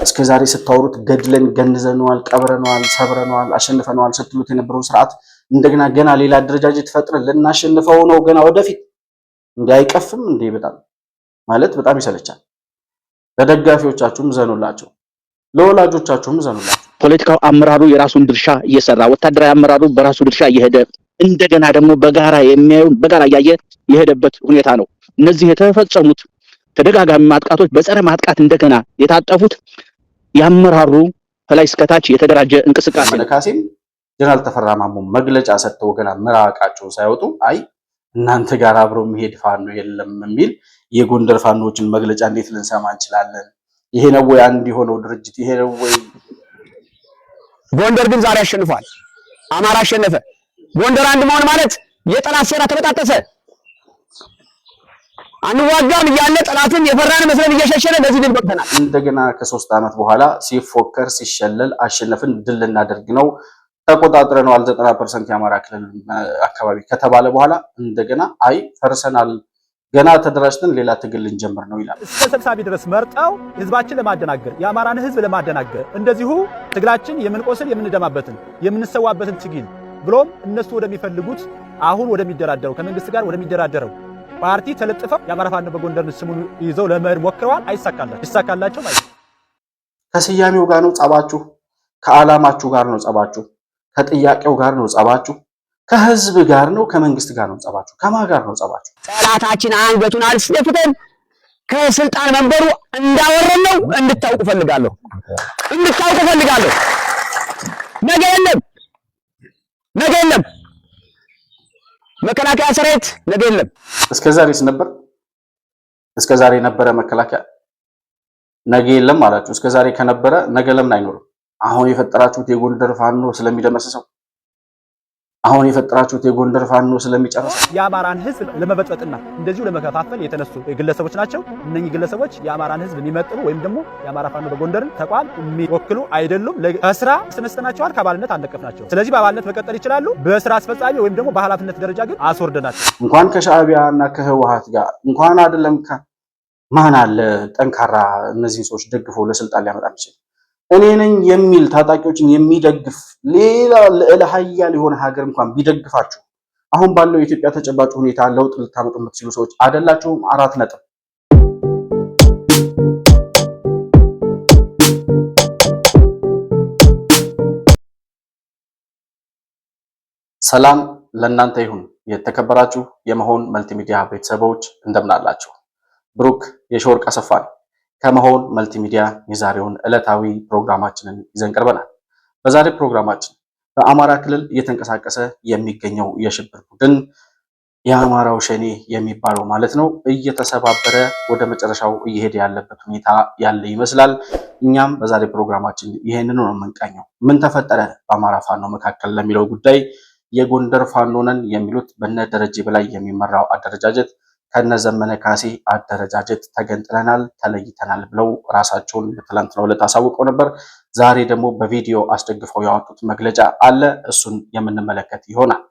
እስከዛሬ ስታወሩት ገድለን ገንዘነዋል ቀብረነዋል ሰብረነዋል አሸንፈነዋል ስትሉት የነበረው ስርዓት እንደገና ገና ሌላ አደረጃጀት ፈጥረን ልናሸንፈው ነው ገና ወደፊት እንዳይቀፍም እንዴ በጣም ማለት በጣም ይሰለቻል። ለደጋፊዎቻችሁም ዘኑላቸው ለወላጆቻችሁም ዘኑላቸው። ፖለቲካው አመራሩ የራሱን ድርሻ እየሰራ ወታደራዊ አመራሩ በራሱ ድርሻ እየሄደ እንደገና ደግሞ በጋራ የሚያዩን በጋራ ያየ የሄደበት ሁኔታ ነው። እነዚህ የተፈጸሙት ተደጋጋሚ ማጥቃቶች በጸረ ማጥቃት እንደገና የታጠፉት ያመራሩ ከላይ እስከታች የተደራጀ እንቅስቃሴ ነው። ካሲም ጀነራል ተፈራ ማሞ መግለጫ ሰጥተው ገና ምራቃቸው ሳይወጡ አይ እናንተ ጋር አብሮ መሄድ ፋኖ የለም የሚል የጎንደር ፋኖችን መግለጫ እንዴት ልንሰማ እንችላለን? ይሄ ነው ወይ አንድ የሆነው ድርጅት? ይሄ ነው ወይ? ጎንደር ግን ዛሬ አሸንፏል። አማራ አሸነፈ። ጎንደር አንድ መሆን ማለት የጠላት ሴራ ተበጣጠሰ። አንዋጋም እያለ ጠላትን የፈራን መስለን እየሸሸነ ለዚህ ድል በቅተናል። እንደገና ከ3 ዓመት በኋላ ሲፎከር ሲሸለል አሸነፍን ድል እናደርግ ነው ተቆጣጥረናል 90% የአማራ ክልል አካባቢ ከተባለ በኋላ እንደገና አይ ፈርሰናል ገና ተደራጅተን ሌላ ትግል እንጀምር ነው ይላል። እስከ ሰብሳቢ ድረስ መርጠው ህዝባችን ለማደናገር የአማራን ህዝብ ለማደናገር እንደዚሁ ትግላችን የምንቆስል የምንደማበትን የምንሰዋበትን ትግል ብሎም እነሱ ወደሚፈልጉት አሁን ወደሚደራደረው ከመንግስት ጋር ወደሚደራደረው ፓርቲ ተለጥፈው የአማራ ፋኖ በጎንደር ስሙን ይዘው ለመሄድ ሞክረዋል። አይሳካላቸው ማለት ከስያሜው ጋር ነው ጸባችሁ፣ ከዓላማችሁ ጋር ነው ጸባችሁ፣ ከጥያቄው ጋር ነው ጸባችሁ፣ ከህዝብ ጋር ነው ከመንግስት ጋር ነው ጸባችሁ። ከማን ጋር ነው ጸባችሁ? ጠላታችን አንገቱን አልስደፍተን ከስልጣን መንበሩ እንዳወረን ነው እንድታውቁ ፈልጋለሁ። ነገ የለም መከላከያ ሰራዊት ነገ የለም። እስከዛሬ ነበረ መከላከያ ነገ የለም አላችሁ። እስከዛሬ ከነበረ ነገ ለምን አይኖርም? አሁን የፈጠራችሁት የጎንደር ፋኖ ስለሚደመስሰው፣ አሁን የፈጠራችሁት የጎንደር ፋኖ ስለሚጨርሰው የአማራን ህዝብ ለመበጥበጥና እንደዚሁ ለመከፋፈል የተነሱ ግለሰቦች ናቸው። እነኚህ ግለሰቦች የአማራን ህዝብ የሚመጥኑ ወይም ደግሞ የአማራ ፋኖ በጎንደርን ተቋም የሚወክሉ አይደሉም። ከስራ አስነስተናቸዋል፣ ከአባልነት አንቀፍናቸው። ስለዚህ በአባልነት መቀጠል ይችላሉ። በስራ አስፈጻሚ ወይም ደግሞ በኃላፊነት ደረጃ ግን አስወርደናቸው። እንኳን ከሻዕቢያና ከህወሓት ጋር እንኳን አይደለም ማን አለ ጠንካራ እነዚህን ሰዎች ደግፎ ለስልጣን ሊያመጣ ይችላል? እኔ ነኝ የሚል ታጣቂዎችን የሚደግፍ ሌላ ልዕለ ኃያል የሆነ ሀገር እንኳን ቢደግፋችሁ አሁን ባለው የኢትዮጵያ ተጨባጭ ሁኔታ ለውጥ ልታመጡ የምትችሉ ሰዎች አይደላችሁም። 4 ነጥብ። ሰላም ለእናንተ ይሁን። የተከበራችሁ የመሆን መልቲሚዲያ ቤተሰቦች እንደምን አላችሁ? ብሩክ የሾርቅ አሰፋ ነኝ ከመሆን መልቲሚዲያ የዛሬውን ዕለታዊ ፕሮግራማችንን ይዘን ቀርበናል። በዛሬ ፕሮግራማችን በአማራ ክልል እየተንቀሳቀሰ የሚገኘው የሽብር ቡድን የአማራው ሸኔ የሚባለው ማለት ነው እየተሰባበረ ወደ መጨረሻው እየሄደ ያለበት ሁኔታ ያለ ይመስላል። እኛም በዛሬ ፕሮግራማችን ይሄንን ነው የምንቃኘው። ምን ተፈጠረ በአማራ ፋኖ መካከል ለሚለው ጉዳይ የጎንደር ፋኖ ነን የሚሉት በነ ደረጀ በላይ የሚመራው አደረጃጀት ከነዘመነ ካሴ አደረጃጀት ተገንጥለናል ተለይተናል ብለው ራሳቸውን በትላንትናው ዕለት አሳውቀው ነበር። ዛሬ ደግሞ በቪዲዮ አስደግፈው ያወጡት መግለጫ አለ። እሱን የምንመለከት ይሆናል።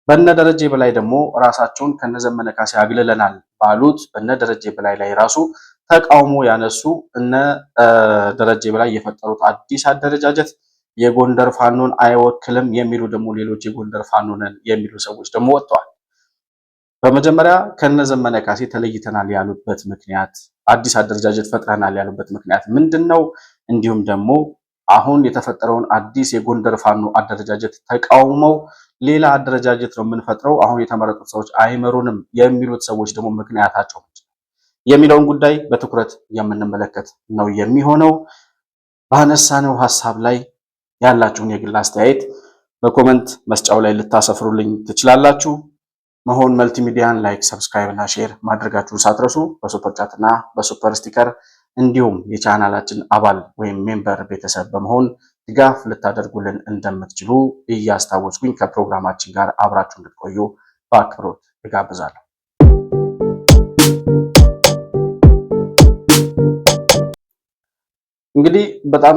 በነ ደረጀ በላይ ደግሞ ራሳቸውን ከነዘመነ ካሴ አግልለናል ባሉት በነ ደረጀ በላይ ላይ ራሱ ተቃውሞ ያነሱ እነ ደረጀ በላይ የፈጠሩት አዲስ አደረጃጀት የጎንደር ፋኖን አይወክልም የሚሉ ደግሞ ሌሎች የጎንደር ፋኖ ነን የሚሉ ሰዎች ደግሞ ወጥተዋል። በመጀመሪያ ከነዘመነ ካሴ ተለይተናል ያሉበት ምክንያት፣ አዲስ አደረጃጀት ፈጥረናል ያሉበት ምክንያት ምንድነው? እንዲሁም ደግሞ አሁን የተፈጠረውን አዲስ የጎንደር ፋኖ አደረጃጀት ተቃውመው ሌላ አደረጃጀት ነው የምንፈጥረው አሁን የተመረጡት ሰዎች አይመሩንም የሚሉት ሰዎች ደግሞ ምክንያታቸው የሚለውን ጉዳይ በትኩረት የምንመለከት ነው የሚሆነው። ባነሳነው ሐሳብ ላይ ያላችሁን የግል አስተያየት በኮሜንት መስጫው ላይ ልታሰፍሩልኝ ትችላላችሁ። መሆን መልቲሚዲያን ላይክ፣ ሰብስክራይብ እና ሼር ማድረጋችሁን ሳትረሱ በሱፐር ቻት እና በሱፐር ስቲከር እንዲሁም የቻናላችን አባል ወይም ሜምበር ቤተሰብ በመሆን ድጋፍ ልታደርጉልን እንደምትችሉ እያስታወስኩኝ ከፕሮግራማችን ጋር አብራችሁ እንድትቆዩ በአክብሮት እጋብዛለሁ። እንግዲህ በጣም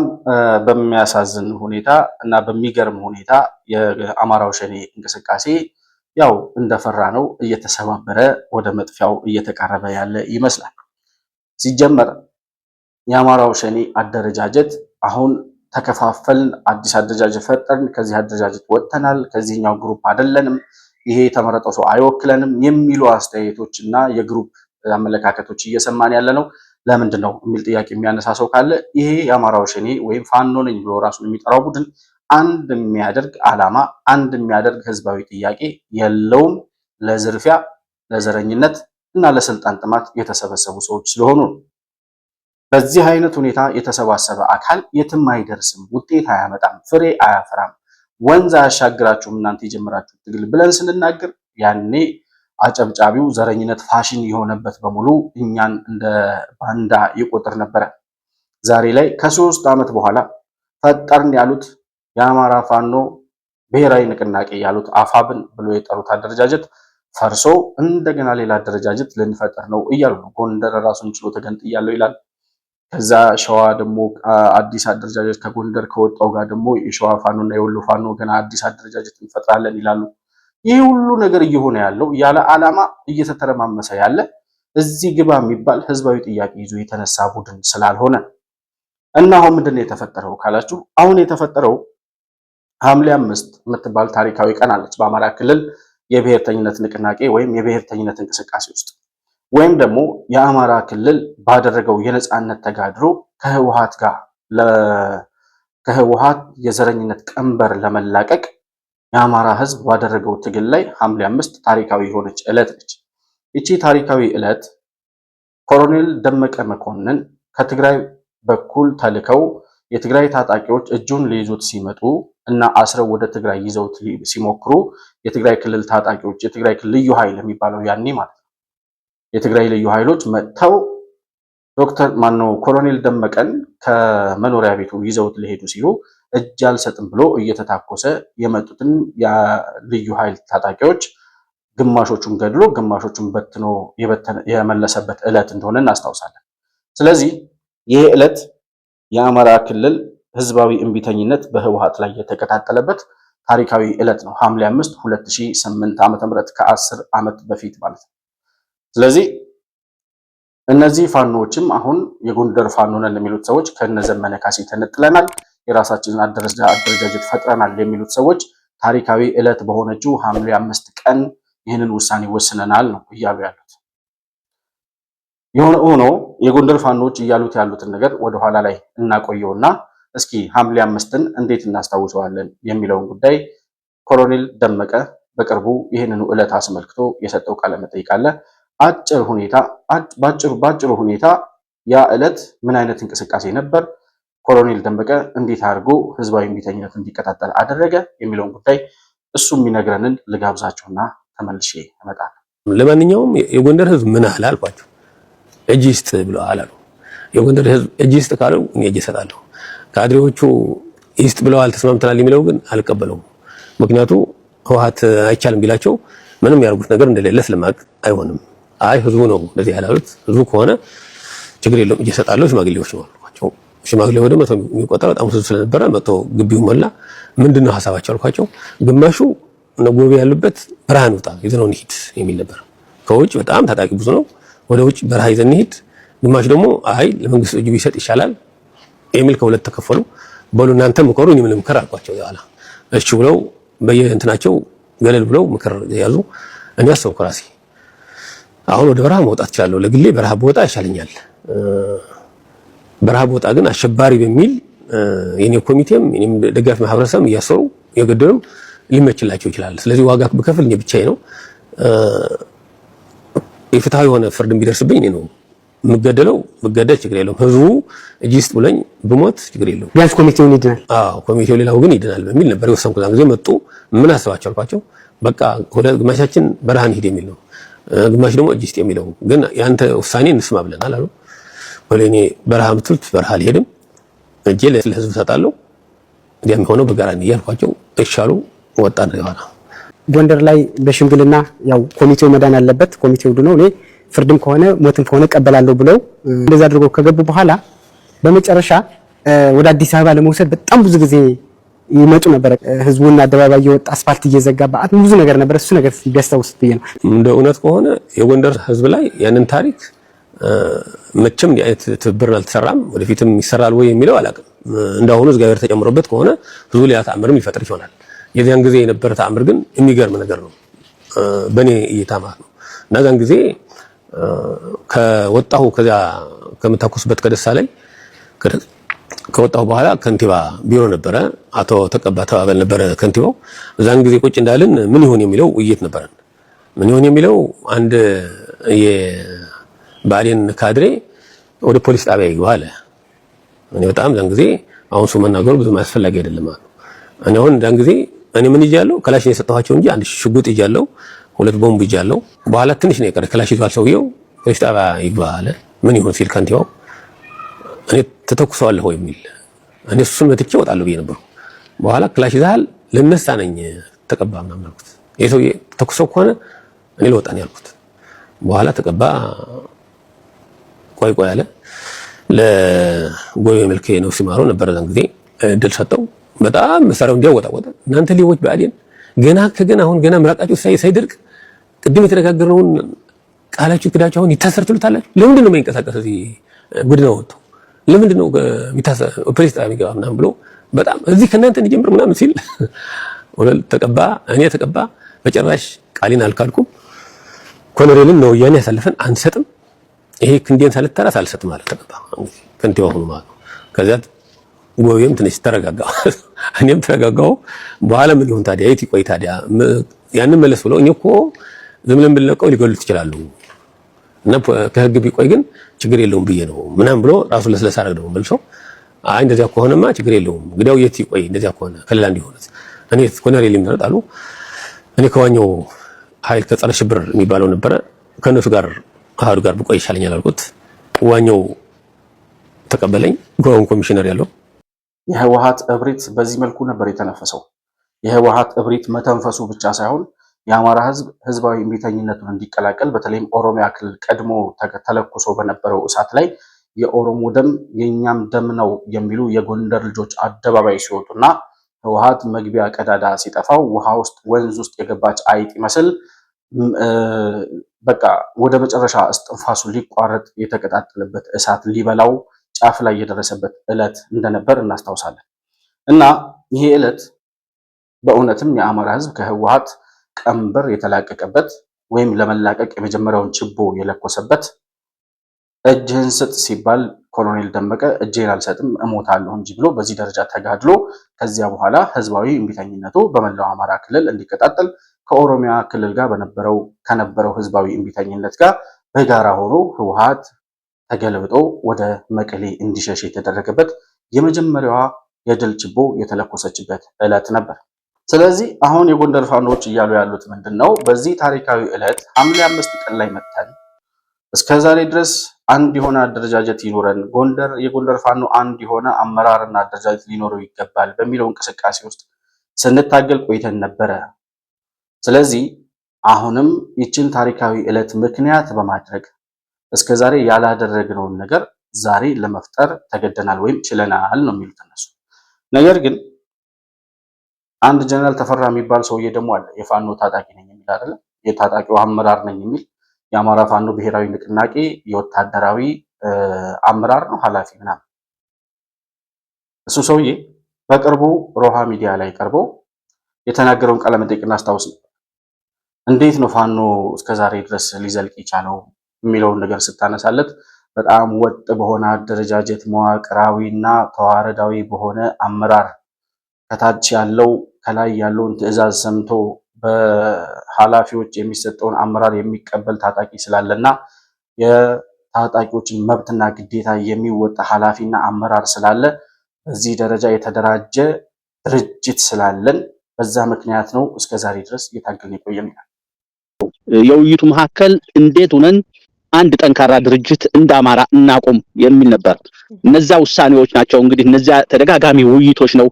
በሚያሳዝን ሁኔታ እና በሚገርም ሁኔታ የአማራው ሸኔ እንቅስቃሴ ያው እንደፈራ ነው እየተሰባበረ ወደ መጥፊያው እየተቃረበ ያለ ይመስላል። ሲጀመር የአማራው ሸኔ አደረጃጀት አሁን ተከፋፈልን፣ አዲስ አደረጃጀት ፈጠርን፣ ከዚህ አደረጃጀት ወጥተናል፣ ከዚህኛው ግሩፕ አይደለንም፣ ይሄ የተመረጠው ሰው አይወክለንም የሚሉ አስተያየቶችና የግሩፕ አመለካከቶች እየሰማን ያለ ነው። ለምንድን ነው የሚል ጥያቄ የሚያነሳ ሰው ካለ ይሄ የአማራው ሸኔ ወይም ፋኖ ነኝ ብሎ ራሱን የሚጠራው ቡድን አንድ የሚያደርግ ዓላማ፣ አንድ የሚያደርግ ህዝባዊ ጥያቄ የለውም። ለዝርፊያ፣ ለዘረኝነት እና ለስልጣን ጥማት የተሰበሰቡ ሰዎች ስለሆኑ ነው። በዚህ አይነት ሁኔታ የተሰባሰበ አካል የትም አይደርስም፣ ውጤት አያመጣም፣ ፍሬ አያፈራም፣ ወንዝ አያሻግራችሁም እናንተ የጀመራችሁ ትግል ብለን ስንናገር ያኔ አጨብጫቢው ዘረኝነት ፋሽን የሆነበት በሙሉ እኛን እንደ ባንዳ ይቆጥር ነበረ። ዛሬ ላይ ከ3 ዓመት በኋላ ፈጠርን ያሉት የአማራ ፋኖ ብሔራዊ ንቅናቄ ያሉት አፋብን ብሎ የጠሩት አደረጃጀት ፈርሶ እንደገና ሌላ አደረጃጀት ልንፈጠር ነው እያሉ ነው። ጎንደር ራሱን ችሎ ተገንጥያለሁ ይላል። ከዛ ሸዋ ደግሞ አዲስ አደረጃጀት ከጎንደር ከወጣው ጋር ደግሞ የሸዋ ፋኖና የወሎ ፋኖ ገና አዲስ አደረጃጀት እንፈጥራለን ይላሉ። ይህ ሁሉ ነገር እየሆነ ያለው ያለ ዓላማ እየተተረማመሰ ያለ እዚህ ግባ የሚባል ህዝባዊ ጥያቄ ይዞ የተነሳ ቡድን ስላልሆነ እና አሁን ምንድነው የተፈጠረው ካላችሁ፣ አሁን የተፈጠረው ሐምሌ 5 የምትባል ታሪካዊ ቀን አለች በአማራ ክልል የብሔርተኝነት ንቅናቄ ወይም የብሔርተኝነት እንቅስቃሴ ውስጥ ወይም ደግሞ የአማራ ክልል ባደረገው የነጻነት ተጋድሎ ከህወሓት የዘረኝነት ቀንበር ለመላቀቅ የአማራ ህዝብ ባደረገው ትግል ላይ ሐምሌ 5 ታሪካዊ የሆነች ዕለት ነች። ይቺ ታሪካዊ ዕለት ኮሎኔል ደመቀ መኮንን ከትግራይ በኩል ተልከው የትግራይ ታጣቂዎች እጁን ሊይዙት ሲመጡ እና አስረው ወደ ትግራይ ይዘውት ሲሞክሩ የትግራይ ክልል ታጣቂዎች የትግራይ ክልል ልዩ ኃይል የሚባለው ያኔ ማለት ነው የትግራይ ልዩ ኃይሎች መጥተው ኮሎኔል ደመቀን ከመኖሪያ ቤቱ ይዘውት ሊሄዱ ሲሉ እጅ አልሰጥም ብሎ እየተታኮሰ የመጡትን የልዩ ኃይል ታጣቂዎች ግማሾቹን ገድሎ ግማሾቹን በትኖ የመለሰበት ዕለት እንደሆነ እናስታውሳለን። ስለዚህ ይሄ ዕለት የአማራ ክልል ህዝባዊ እምቢተኝነት በህወሓት ላይ የተቀጣጠለበት ታሪካዊ ዕለት ነው። ሐምሌ 5 2008 ዓ.ም ከ10 ዓመት በፊት ማለት ነው። ስለዚህ እነዚህ ፋኖዎችም አሁን የጎንደር ፋኖ ነን የሚሉት ሰዎች ከነዘመነ ካሴ ተነጥለናል፣ የራሳችንን አደረጃጀት ፈጥረናል የሚሉት ሰዎች ታሪካዊ ዕለት በሆነችው ሐምሌ 5 ቀን ይህንን ውሳኔ ወስነናል ነው እያሉ ያሉት። የሆነ ሆኖ የጎንደር ፋኖዎች እያሉት ያሉትን ነገር ወደኋላ ላይ እናቆየውና እስኪ ሐምሌ 5ን እንዴት እናስታውሰዋለን የሚለውን ጉዳይ ኮሎኔል ደመቀ በቅርቡ ይህንኑ ዕለት አስመልክቶ የሰጠው ቃለ መጠይቅ አለ። ባጭሩ ሁኔታ ያ ዕለት ምን አይነት እንቅስቃሴ ነበር፣ ኮሎኔል ደመቀ እንዴት አድርጎ ህዝባዊ እምቢተኝነት እንዲቀጣጠል አደረገ የሚለውን ጉዳይ እሱ የሚነግረንን ልጋብዛችሁና ተመልሼ እመጣለሁ። ለማንኛውም የጎንደር ህዝብ ምን አለ አልኳቸው። እጅ ይስጥ ብሎ አላሉ። የጎንደር ህዝብ እጅ ይስጥ ካለው እኔ እጅ እሰጣለሁ። ካድሬዎቹ ይስጥ ብለዋል ተስማምተናል የሚለው ግን አልቀበለውም። ምክንያቱ ህወሓት አይቻልም ቢላቸው ምንም ያርጉት ነገር እንደሌለ ስለማቅ አይሆንም። አይ ህዝቡ ነው እንደዚህ ያላሉት፣ ህዝቡ ከሆነ ችግር የለውም እጅ እሰጣለሁ። ሽማግሌዎች ነው አልኳቸው። ሽማግሌው ወደ 100 የሚቆጠር በጣም ብዙ ስለነበረ መጥቶ ግቢው ሞላ። ምንድነው ሐሳባቸው አልኳቸው። ግማሹ ነጎቤ ያሉበት ብርሃን ውጣ ይዘነው እንሂድ የሚል ነበር። ከውጭ በጣም ታጣቂ ብዙ ነው፣ ወደ ውጭ በረሃ ይዘን እንሂድ። ግማሽ ደግሞ አይ ለመንግስት እጅ ቢሰጥ ይሻላል የሚል ከሁለት ተከፈሉ። በሉ እናንተ ምከሩ እኔ ምን ምከር አልኳቸው። ያላ እሺ ብለው በየእንትናቸው ገለል ብለው ምክር ያዙ። እኔ አሰብኩ ራሴ አሁን ወደ በረሃ መውጣት እችላለሁ፣ ለግሌ በረሃ በወጣ ይሻለኛል። በረሃ በወጣ ግን አሸባሪ በሚል የኔ ኮሚቴም የኔም ደጋፊ ማህበረሰብ እያሰሩ የገደሉም ሊመችላቸው ይችላል። ስለዚህ ዋጋ በከፍል እኔ ብቻዬ ነው የፍትሃዊ የሆነ ፍርድ ቢደርስብኝ እኔ ነው የምገደለው። ብገደል ችግር የለውም፣ ህዝቡ እጅ ይስጥ ብለኝ ብሞት ችግር የለውም። ቢያንስ ኮሚቴውን ይድናል። አዎ ኮሚቴው ሌላው ግን ይድናል በሚል ነበር የወሰንኩት። ጊዜ መጡ። ምን አስባቸው አልኳቸው። በቃ ግማሻችን በረሃን ሂድ የሚል ነው፣ ግማሽ ደግሞ እጅ ይስጥ የሚለው ግን ያንተ ውሳኔ እንስማ ብለናል አሉ። ወለኔ በረሃ ምትሉት በረሃ አልሄድም፣ እጄ ለህዝብ እሰጣለሁ፣ እንዲያም ሆነው በጋራ እንያልኳቸው እሻሉ። ወጣን ይሆና ጎንደር ላይ በሽምግልና ያው ኮሚቴው መዳን አለበት፣ ኮሚቴው ድኖ እኔ ፍርድም ከሆነ ሞትም ከሆነ ቀበላለሁ ብለው እንደዛ አድርገው ከገቡ በኋላ በመጨረሻ ወደ አዲስ አበባ ለመውሰድ በጣም ብዙ ጊዜ ይመጡ ነበር። ህዝቡና አደባባይ የወጣ አስፋልት እየዘጋ በአት ብዙ ነገር ነበር። እሱ ነገር ቢያስታውሱት ብዬ ነው። እንደ እውነት ከሆነ የጎንደር ህዝብ ላይ ያንን ታሪክ መቼም አይነት ትብብር አልተሰራም። ወደፊትም ይሰራል ወይ የሚለው አላውቅም። እንዳሁኑ እግዚአብሔር ተጨምሮበት ከሆነ ብዙ ሌላ ተአምርም ይፈጥር ይሆናል። የዚያን ጊዜ የነበረ ተአምር ግን የሚገርም ነገር ነው በኔ እይታ ማለት ነው። እና ዛን ጊዜ ከወጣሁ ከዛ ከምታኩስበት ከደሳ ላይ ከወጣሁ በኋላ ከንቲባ ቢሮ ነበረ፣ አቶ ተቀባ ተባበል ነበረ ከንቲባው። ዛን ጊዜ ቁጭ እንዳልን ምን ይሆን የሚለው ውይይት ነበረን። ምን ይሆን የሚለው አንድ የባሌን ካድሬ ወደ ፖሊስ ጣቢያ ይግባ አለ። እኔ በጣም ዛን ጊዜ አሁን ሰው መናገሩ ብዙ አስፈላጊ አይደለም ማለት ነው። እኔ አሁን ዛን ጊዜ እኔ ምን ይያለው ክላሽ ነው የሰጠኋቸው እንጂ አንድ ሽጉጥ ይያለው 2 ቦምብ ይያለው። በኋላ ትንሽ ነው የቀረ ክላሽ ይዟል ሰውየው። ፖሊስ ጣቢያ ይግባ አለ። ምን ይሆን ሲል ከንቲባው እኔ ተተኩሰዋለሁ የሚል እኔ እሱን መትቼ እወጣለሁ ብዬ ነበር። በኋላ ክላሽ ይዛል ልነሳ ነኝ ተቀባ ምናምን አልኩት። ይሄ ሰውዬ ተኩሰው ከሆነ እኔ ልወጣ ነው ያልኩት። በኋላ ተቀባ ቆይ አለ። ለጎቤ መልኬ ነው ሲማረው ነበር ዛን ጊዜ እድል ሰጠው። በጣም መሳሪያው እንዲያወጣወጣ እናንተ ሊዎች ባዴን ገና አሁን ገና ምራቃችሁ ሳይደርቅ ቅድም የተነጋገርነውን ቃላችሁ ክዳችሁ አሁን ይታሰር ትሉታላችሁ። ለምንድን ነው የማይንቀሳቀስ እዚህ ጉድ ነው ወጥቶ ለምንድን ነው የሚታሰር ፕሬስ ጣቢያ የሚገባ ምናምን ብሎ በጣም እዚህ ከእናንተ እንጀምር ምናምን ሲል ወለል ተቀባ እኔ ተቀባ በጭራሽ ቃሌን አልካልኩም። ኮሎኔልን ነው ያኔ ያሳልፈን አንሰጥም። ይሄ ክንዴን ሳልተራስ አልሰጥም ማለት ተቀባ ከንቲው ሆኖ ማለት ነው። ከዛ ጎቤም ትንሽ ተረጋጋ፣ እኔም ተረጋጋው። በኋላ ምን ይሁን ታዲያ የት ይቆይ ታዲያ ያንን መለስ ብለው እኔ እኮ ዝም ብለን ብንለቀው ሊገሉት ይችላሉ እና ከህግ ቢቆይ ግን ችግር የለውም ብዬ ነው ምናምን ብሎ ራሱ ለስለሳ አረገው መልሶ አይ እንደዚያ ከሆነማ ችግር የለውም ግዳው የት ይቆይ እንደዚያ ከሆነ ከሌላ እንዲሆነስ እኔ ኮሎኔል ይመረጣሉ። እኔ ከዋኛው ኃይል ከጸረ ሽብር የሚባለው ነበረ ከነሱ ጋር አሃዱ ጋር ብቆይ ይሻለኛል አልኩት። ዋኛው ተቀበለኝ። ጎን ኮሚሽነር ያለው የህወሓት እብሪት በዚህ መልኩ ነበር የተነፈሰው። የህወሓት እብሪት መተንፈሱ ብቻ ሳይሆን የአማራ ህዝብ ህዝባዊ እምቢተኝነቱን እንዲቀላቀል በተለይም ኦሮሚያ ክልል ቀድሞ ተለኩሶ በነበረው እሳት ላይ የኦሮሞ ደም የኛም ደም ነው የሚሉ የጎንደር ልጆች አደባባይ ሲወጡና ህወሓት መግቢያ ቀዳዳ ሲጠፋው ውሃ ውስጥ ወንዝ ውስጥ የገባች አይጥ ይመስል በቃ ወደ መጨረሻ እስትንፋሱ ሊቋረጥ የተቀጣጠለበት እሳት ሊበላው ጫፍ ላይ የደረሰበት ዕለት እንደነበር እናስታውሳለን። እና ይሄ ዕለት በእውነትም የአማራ ህዝብ ከህወሓት ቀንበር የተላቀቀበት ወይም ለመላቀቅ የመጀመሪያውን ችቦ የለኮሰበት እጅህን ስጥ ሲባል ኮሎኔል ደመቀ እጄን አልሰጥም እሞታለሁ እንጂ ብሎ በዚህ ደረጃ ተጋድሎ ከዚያ በኋላ ህዝባዊ እምቢተኝነቱ በመላው አማራ ክልል እንዲቀጣጠል ከኦሮሚያ ክልል ጋር ከነበረው ህዝባዊ እምቢተኝነት ጋር በጋራ ሆኖ ህወሓት ተገልብጦ ወደ መቀሌ እንዲሸሽ የተደረገበት የመጀመሪያዋ የድል ችቦ የተለኮሰችበት ዕለት ነበር። ስለዚህ አሁን የጎንደር ፋኖች እያሉ ያሉት ምንድነው? በዚህ ታሪካዊ ዕለት ሐምሌ 5 ቀን ላይ መተን እስከዛሬ ድረስ አንድ የሆነ አደረጃጀት ይኖረን፣ የጎንደር ፋኖ አንድ የሆነ አመራርና አደረጃጀት ሊኖረው ይገባል በሚለው እንቅስቃሴ ውስጥ ስንታገል ቆይተን ነበረ። ስለዚህ አሁንም ይችን ታሪካዊ ዕለት ምክንያት በማድረግ እስከዛሬ ያላደረግነውን ነገር ዛሬ ለመፍጠር ተገደናል ወይም ችለናል ነው የሚሉት እነሱ። ነገር ግን አንድ ጀነራል ተፈራ የሚባል ሰውዬ ደግሞ አለ። የፋኖ ታጣቂ ነኝ የሚል አይደለም፣ የታጣቂው አመራር ነኝ የሚል የአማራ ፋኖ ብሔራዊ ንቅናቄ የወታደራዊ አመራር ነው ኃላፊ ምናምን። እሱ ሰውዬ በቅርቡ ሮሃ ሚዲያ ላይ ቀርቦ የተናገረውን ቃለ መጠይቅ እናስታውስ ነበር። እንዴት ነው ፋኖ እስከዛሬ ድረስ ሊዘልቅ የቻለው የሚለውን ነገር ስታነሳለት በጣም ወጥ በሆነ አደረጃጀት መዋቅራዊና ተዋረዳዊ በሆነ አመራር ከታች ያለው ከላይ ያለውን ትዕዛዝ ሰምቶ በኃላፊዎች የሚሰጠውን አመራር የሚቀበል ታጣቂ ስላለና የታጣቂዎችን መብትና ግዴታ የሚወጣ ኃላፊና አመራር ስላለ በዚህ ደረጃ የተደራጀ ድርጅት ስላለን በዛ ምክንያት ነው እስከዛሬ ድረስ እየታገልን የቆየን ይላል። የውይይቱ መካከል እንዴት ሆነን አንድ ጠንካራ ድርጅት እንደ አማራ እናቆም የሚል ነበር። እነዛ ውሳኔዎች ናቸው እንግዲህ እነዚያ ተደጋጋሚ ውይይቶች ነው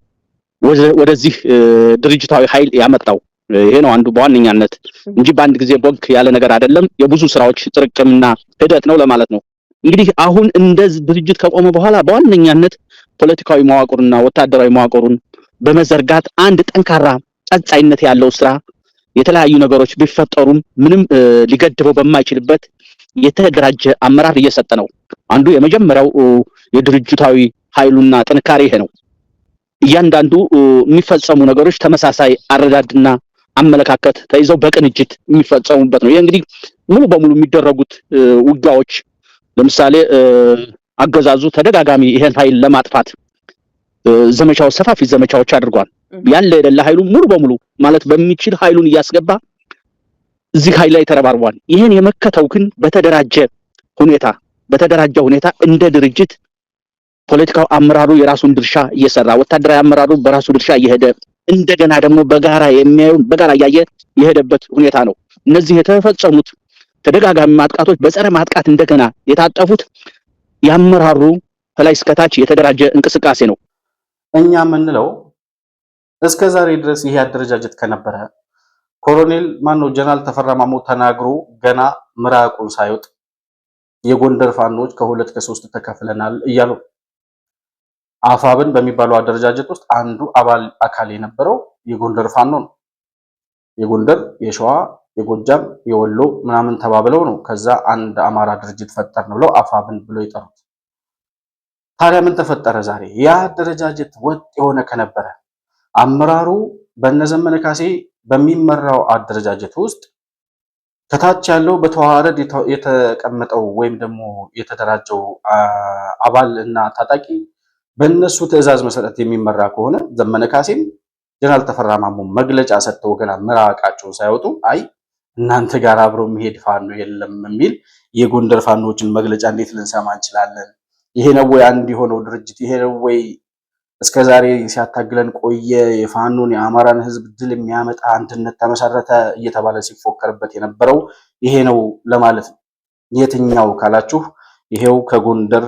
ወደዚህ ድርጅታዊ ኃይል ያመጣው። ይሄ ነው አንዱ በዋነኛነት እንጂ በአንድ ጊዜ ቦግ ያለ ነገር አይደለም። የብዙ ስራዎች ጥርቅምና ሂደት ነው ለማለት ነው። እንግዲህ አሁን እንደዚህ ድርጅት ከቆመ በኋላ በዋነኛነት ፖለቲካዊ መዋቅሩና ወታደራዊ መዋቅሩን በመዘርጋት አንድ ጠንካራ ቀጣይነት ያለው ስራ የተለያዩ ነገሮች ቢፈጠሩም ምንም ሊገድበው በማይችልበት የተደራጀ አመራር እየሰጠ ነው። አንዱ የመጀመሪያው የድርጅታዊ ኃይሉና ጥንካሬ ይሄ ነው። እያንዳንዱ የሚፈጸሙ ነገሮች ተመሳሳይ አረዳድና አመለካከት ተይዘው በቅንጅት የሚፈጸሙበት ነው። ይሄ እንግዲህ ሙሉ በሙሉ የሚደረጉት ውጊያዎች ለምሳሌ አገዛዙ ተደጋጋሚ ይሄን ኃይል ለማጥፋት ዘመቻው ሰፋፊ ዘመቻዎች አድርጓል። ያለ የሌለ ኃይሉ ሙሉ በሙሉ ማለት በሚችል ኃይሉን እያስገባ እዚህ ኃይል ላይ ተረባርቧል። ይሄን የመከተው ግን በተደራጀ ሁኔታ እንደ ድርጅት ፖለቲካው አመራሩ የራሱን ድርሻ እየሰራ ወታደራዊ አመራሩ በራሱ ድርሻ እየሄደ እንደገና ደግሞ በጋራ እያየ የሄደበት ሁኔታ ነው። እነዚህ የተፈጸሙት ተደጋጋሚ ማጥቃቶች በጸረ ማጥቃት እንደገና የታጠፉት ያመራሩ ከላይ እስከታች የተደራጀ እንቅስቃሴ ነው። እኛ የምንለው እስከ ዛሬ ድረስ ይሄ አደረጃጀት ከነበረ ኮሎኔል ጀነራል ተፈራ ማሞ ተናግሮ ገና ምራቁን ሳይወጥ የጎንደር ፋኖች ከ2 ከ3 ተከፍለናል እያሉ አፋብን በሚባለው አደረጃጀት ውስጥ አንዱ አካል የነበረው የጎንደር ፋኖ ነው። የጎንደር፣ የሸዋ፣ የጎጃም፣ የወሎ ምናምን ተባብለው ነው ከዛ አንድ አማራ ድርጅት ፈጠርን ብለው አፋብን ብለው የጠሩት። ታዲያ ምን ተፈጠረ ዛሬ? ያ አደረጃጀት ወጥ የሆነ ከነበረ አመራሩ በነዘመነ ካሴ በሚመራው አደረጃጀት ውስጥ ከታች ያለው በተዋረድ የተቀመጠው ወይም ደግሞ የተደራጀው አባል እና ታጣቂ በእነሱ ትዕዛዝ መሰረት የሚመራ ከሆነ ዘመነ ካሴም ጀነራል ተፈራ ማሞ መግለጫ ሰጥተው ገና ምራቃቸውን ሳይወጡ አይ እናንተ ጋር አብሮ መሄድ ፋኖ የለም የሚል የጎንደር ፋኖችን መግለጫ እንዴት ልንሰማ እንችላለን? ይሄ ነው ወይ አንድ የሆነው ድርጅት? ይሄ ነው ወይ እስከዛሬ ሲያታግለን ቆየ የፋኖን የአማራን ህዝብ ድል የሚያመጣ አንድነት ተመሰረተ እየተባለ ሲፎከርበት የነበረው ይሄ ነው ለማለት ነው። የትኛው ካላችሁ ይሄው ከጎንደር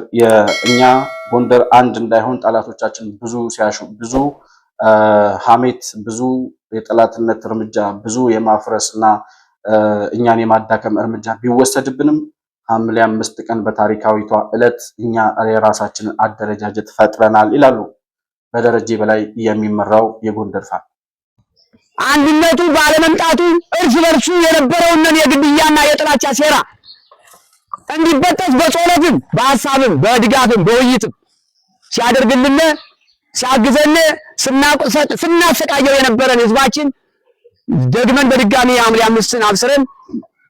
እኛ ጎንደር አንድ እንዳይሆን ጠላቶቻችን ብዙ ሐሜት፣ ብዙ የጠላትነት እርምጃ፣ ብዙ የማፍረስና እኛን የማዳከም እርምጃ ቢወሰድብንም ሐምሌ 5 ቀን በታሪካዊቷ ዕለት እኛ የራሳችንን አደረጃጀት ፈጥረናል ይላሉ በደረጀ በላይ የሚመራው የጎንደር ፋኖ። አንድነቱ ባለመምጣቱ እርስ በርሱ የነበረውን የግድያና የጥላቻ ሴራ እንዲበጠስ በጸሎትም በሐሳብም በድጋፍም በውይይትም ሲያደርግልን ሲያግዘን ስናሰቃየው የነበረን ህዝባችን ደግመን በድጋሚ ሐምሌ 5ን አብስረን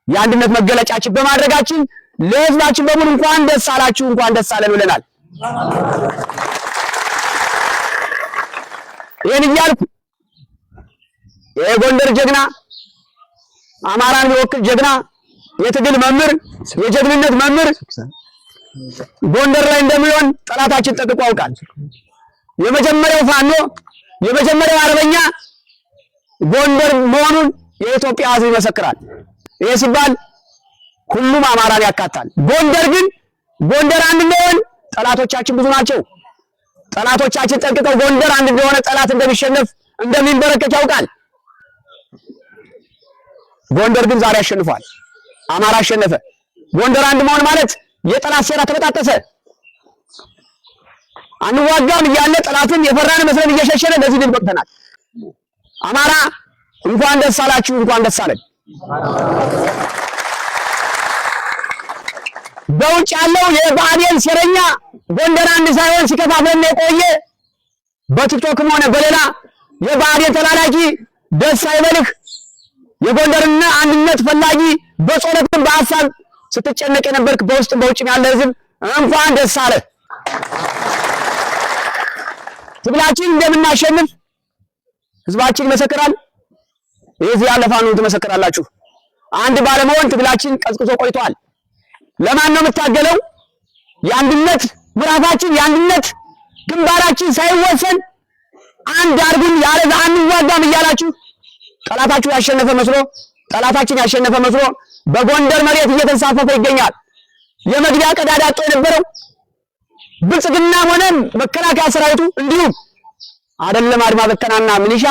የአንድነት መገለጫችን በማድረጋችን ለህዝባችን በሙሉ እንኳን ደስ አላችሁ እንኳን ደስ አለን ብለናል። ይሄን እያልኩ የጎንደር ጀግና አማራን የሚወክል ጀግና የትግል መምህር የጀግንነት መምህር ጎንደር ላይ እንደሚሆን ጠላታችን ጠንቅቆ ያውቃል። የመጀመሪያው ፋኖ የመጀመሪያው አርበኛ ጎንደር መሆኑን የኢትዮጵያ ህዝብ ይመሰክራል። ይሄ ሲባል ሁሉም አማራን ያካታል። ጎንደር አንድ እንደሆነ ጠላቶቻችን ብዙ ናቸው። ጠላቶቻችን ጠንቅቀው ጎንደር አንድ እንደሆነ ጠላት እንደሚሸነፍ እንደሚንበረከክ ያውቃል። ጎንደር ግን ዛሬ አሸንፏል። አማራ አሸነፈ። ጎንደር አንድ መሆን ማለት የጠላት ሴራ ተበጣጠሰ። አንዋጋም እያለ ጠላትን የፈራን መስለን እየሸሸነ ለዚህ ድል በቅተናል። አማራ እንኳን ደስ አላችሁ እንኳን ደስ አለን። በውጭ ያለው የባዕዴን ሴረኛ ጎንደር አንድ ሳይሆን ሲከፋፍለን የቆየ በቲክቶክም ሆነ በሌላ የባዕዴን ተላላኪ ደስ አይበልህ። የጎንደርና አንድነት ፈላጊ በጸሎትም በሐሳብ ስትጨነቅ የነበርክ በውስጥም በውጭም ያለ ህዝብ እንኳን ደስ አለ። ትግላችን እንደምናሸንፍ ህዝባችን ይመሰክራል። የዚህ ያለፋ ነው ትመሰክራላችሁ። አንድ ባለመሆን ትግላችን ቀዝቅዞ ቆይቷል። ለማን ነው የምታገለው? የአንድነት ምዕራፋችን የአንድነት ግንባራችን ሳይወሰን አንድ አርጉን ያለዛ አንዋጋም እያላችሁ ጠላታችን ያሸነፈ መስሎ በጎንደር መሬት እየተንሳፈፈ ይገኛል። የመግቢያ ቀዳዳ አጥቶ የነበረው ብልጽግና ሆነ መከላከያ ሰራዊቱ እንዲሁም አይደለም አድማ በተናና ሚሊሻ